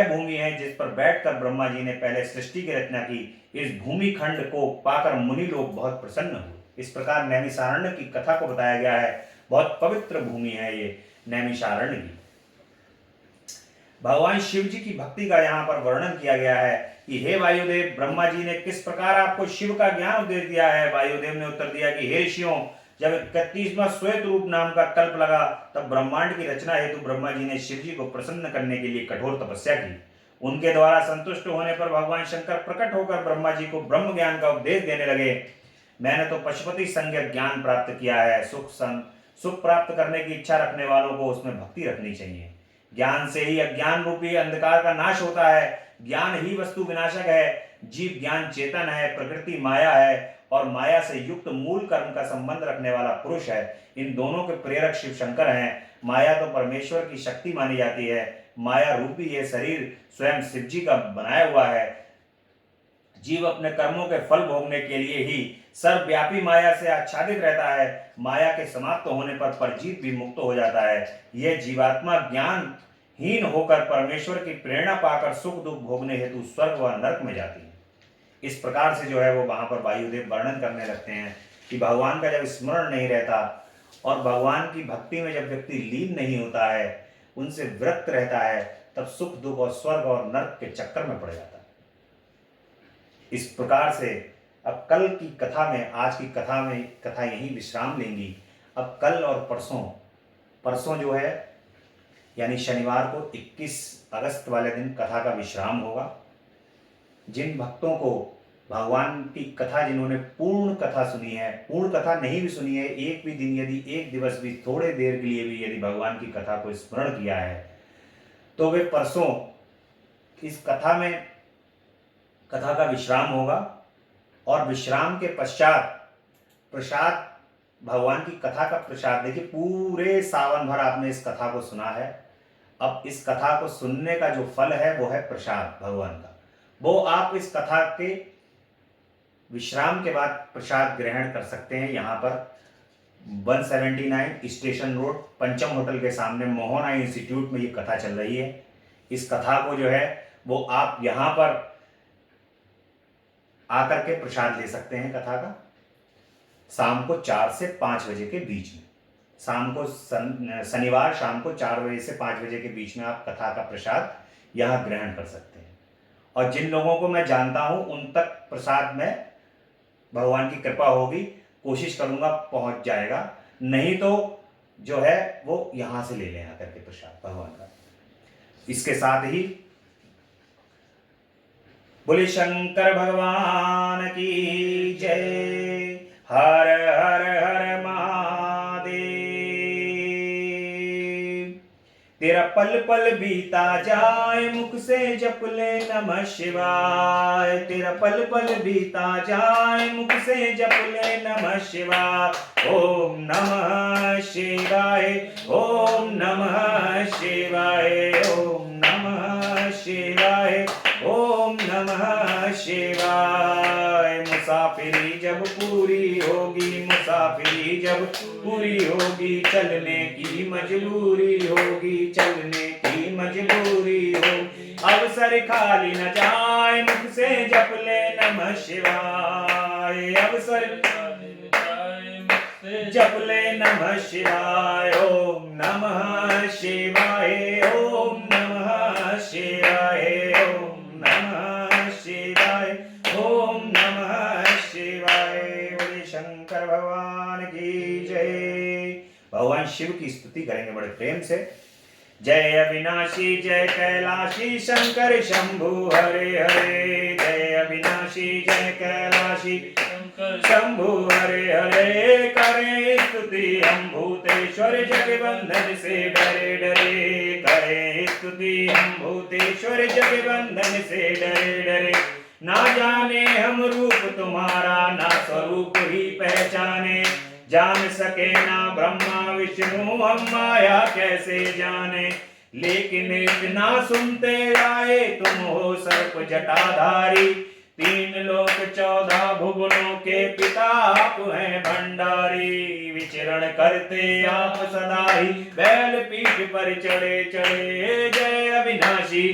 भूमि है जिस पर बैठकर ब्रह्मा जी ने पहले सृष्टि की रचना की। इस भूमि खंड को पाकर मुनि लोग बहुत प्रसन्न हुए। इस प्रकार नैमिषारण्य की कथा को बताया गया है। बहुत पवित्र भूमि है ये नैमिषारण्य की। भगवान शिव जी की भक्ति का यहाँ पर वर्णन किया गया है कि हे वायुदेव, ब्रह्मा जी ने किस प्रकार आपको शिव का ज्ञान उपदेश दिया है। वायुदेव ने उत्तर दिया कि हे ऋषियों, जब 31वां श्वेत रूप नाम का कल्प लगा तब ब्रह्मांड की रचना हेतु ब्रह्मा जी ने शिव जी को प्रसन्न करने के लिए कठोर तपस्या की। उनके द्वारा संतुष्ट होने पर भगवान शंकर प्रकट होकर ब्रह्मा जी को ब्रह्म ज्ञान का उपदेश देने लगे। मैंने तो पशुपति संज्ञक ज्ञान प्राप्त किया है। सुख प्राप्त करने की इच्छा रखने वालों को उसमें भक्ति रखनी चाहिए। ज्ञान से ही अज्ञान रूपी अंधकार का नाश होता है। ज्ञान ही वस्तु विनाशक है। जीव ज्ञान चेतन है, प्रकृति माया है और माया से युक्त मूल कर्म का संबंध रखने वाला पुरुष है। इन दोनों के प्रेरक शिव शंकर हैं। माया तो परमेश्वर की शक्ति मानी जाती है। माया रूपी यह शरीर स्वयं शिव जी का बनाया हुआ है। जीव अपने कर्मों के फल भोगने के लिए ही सर्वव्यापी माया से आच्छादित रहता है। माया के समाप्त होने पर परजीव भी मुक्त हो जाता है। यह जीवात्मा ज्ञानहीन होकर परमेश्वर की प्रेरणा पाकर सुख दुख भोगने हेतु स्वर्ग व नरक में जाती है। इस प्रकार से जो है वो वहां पर वायुदेव वर्णन करने लगते हैं कि भगवान का जब स्मरण नहीं रहता और भगवान की भक्ति में जब व्यक्ति लीन नहीं होता है, उनसे विरक्त रहता है, तब सुख दुख और स्वर्ग और नरक के चक्कर में पड़ जाता है। इस प्रकार से अब कल की कथा में, आज की कथा यहीं विश्राम लेंगी। अब कल और परसों जो है यानी शनिवार को 21 अगस्त वाले दिन कथा का विश्राम होगा। जिन भक्तों को भगवान की कथा, जिन्होंने पूर्ण कथा सुनी है, पूर्ण कथा नहीं भी सुनी है, एक भी दिन यदि एक दिवस भी थोड़े देर के लिए भी यदि भगवान की कथा को स्मरण किया है, तो वे परसों इस कथा का विश्राम होगा। और विश्राम के पश्चात प्रसाद, भगवान की कथा का प्रसाद, देखिए पूरे सावन भर आपने इस कथा को सुना है। अब इस कथा को सुनने का जो फल है वो है प्रसाद भगवान का। वो आप इस कथा के विश्राम के बाद प्रसाद ग्रहण कर सकते हैं। यहाँ पर 179 स्टेशन रोड पंचम होटल के सामने मोहना इंस्टीट्यूट में ये कथा चल रही है। इस कथा को जो है वो आप यहाँ पर आकर के प्रसाद ले सकते हैं कथा का, शाम को 4 से 5 बजे के बीच में। शाम को शनिवार शाम को 4 बजे से 5 बजे के बीच में आप कथा का प्रसाद यहाँ ग्रहण कर सकते हैं। और जिन लोगों को मैं जानता हूँ उन तक प्रसाद में भगवान की कृपा होगी, कोशिश करूँगा पहुँच जाएगा। नहीं तो जो है वो यहाँ से ले लें आकर के प्रसाद भगवान का। इसके साथ ही बोले शंकर भगवान की जय। हर हर हर महादेव। तेरा पल पल बीता जाए मुख से जप ले नमः शिवाय। तेरा पल पल बीता जाए मुख से जप ले नमः शिवाय। ओम नमः शिवाय, ओम नमः शिवाय, ओम नमः शिवाय, ओम नमः शिवाय। मुसाफिरी जब पूरी होगी, मुसाफिरी जब पूरी होगी, चलने की मजबूरी होगी, चलने की मजबूरी होगी। अवसर खाली न जाए मुख से जप ले नमः शिवाय। अवसर जप ले नमः शिवाय, ओम नमः शिवाय, ओम नमः शिवाय, ओम नमः शिवाय, ओम नमः शिवाय। बोले शंकर भगवान की जय। भगवान शिव की स्तुति करेंगे बड़े प्रेम से। जय अविनाशी जय कैलाशी शंकर शंभु हरे हरे। जय अविनाशी जय कैलाशी शंभु हरे हरे। करें स्तुति हम भूतेश्वर जगबंधन से डरे डरे। करें स्तुति हम भूतेश्वर जगबंधन से डरे डरे। ना जाने हम रूप तुम्हारा ना स्वरूप ही पहचाने। जान सके ना ब्रह्मा विष्णु हम माया कैसे जाने। लेकिन इतना सुनते आए तुम हो सर्प जटाधारी। 3 लोक 14 भुवनों के पिता आप हैं भंडारी। विचरण करते आप सदा ही बैल पीठ पर चढ़े चढ़े। जय अविनाशी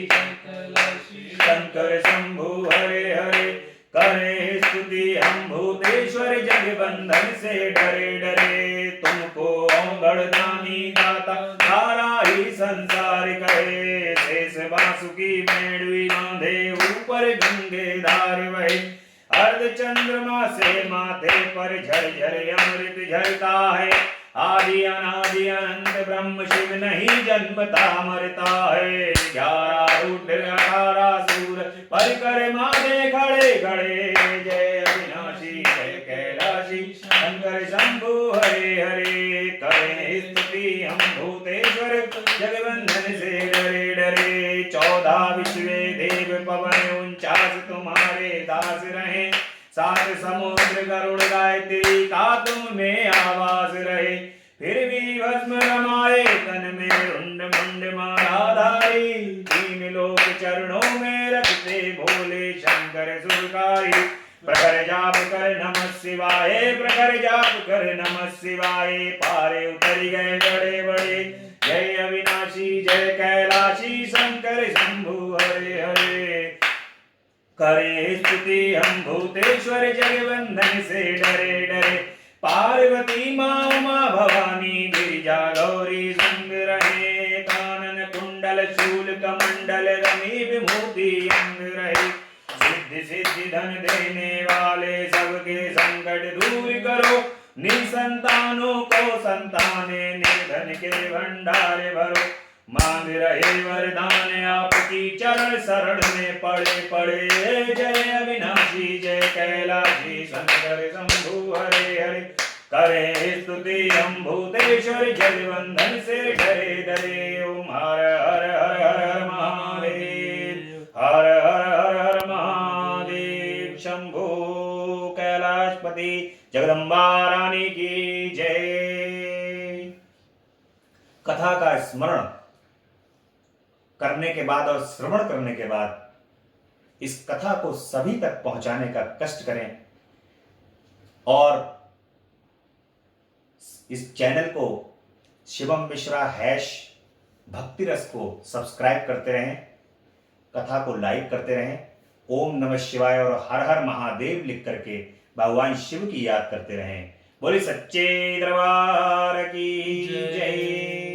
शंकर शंभु हरे हरे। करें स्तुति हम भूतेश्वर जगबंधन से डरे डरे। तुमको औंगड़दानी दाता सारा ही संसार कहे। शेष वासुकी मेढ़वी बांधे ऊपर गंगे धार बहे। अर्ध चंद्रमा से माथे पर झरझर अमृत झरता है। आदि अनादि अनंत ब्रह्म शिव नहीं जन्मता मरता है। 11 रुद्र 18 सूर परिक्रमा दे खड़े खड़े। जय अविनाशी जय कैलाशी शंकर शंभु हरे हरे। करें स्तुति हम भूतेश्वर जगबंधन से डरे डरे। 14 विश्वे देव पवन 49 तुम्हारे दास रहे। 7 समुद्र गरुड़ गायत्री का तुम में आवाज रहे। फिर भी भस्म रमाए तन में रुंड मुंड मालाधारी। 3 लोक चरणों में रखते भोले शंकर सुरकारी। प्रखर जाप कर नमः शिवाय, प्रखर जाप कर नमः शिवाय। पारे उतर गए बड़े बड़े। जय अविनाशी जय कैलाशी शंकर शंभु हरे हरे। करें स्तुति हम भूतेश्वर जगबंधन से डरे डरे। पार्वती माँ उमा भवानी गिरिजा गौरी संग रहे। कानन कुंडल शूल कमंडल रमी विभूति अंग रहे। सिद्धि सिद्धि धन देने वाले सबके संकट दूर करो। निसंतानों को संताने निर्धन के भंडार भरो। मांग रहे वरदान आपकी चरण शरण में पड़े पड़े। जय अविनाशी जय कैलाशी शंकर शंभु हरे हरे। करें स्तुति हम भूतेश्वर जगबंधन से डरे डरे। ओम हर हर हर हर महादेव हर हर हर हर महादेव। शंभो कैलाशपति जगदम्बा रानी की जय। कथा का स्मरण करने के बाद और श्रवण करने के बाद इस कथा को सभी तक पहुंचाने का कष्ट करें और इस चैनल को शिवम मिश्रा भक्ति रस को सब्सक्राइब करते रहें। कथा को लाइक करते रहें। ओम नमः शिवाय और हर हर महादेव लिख करके भगवान शिव की याद करते रहें। बोले सच्चे दरबार की जय।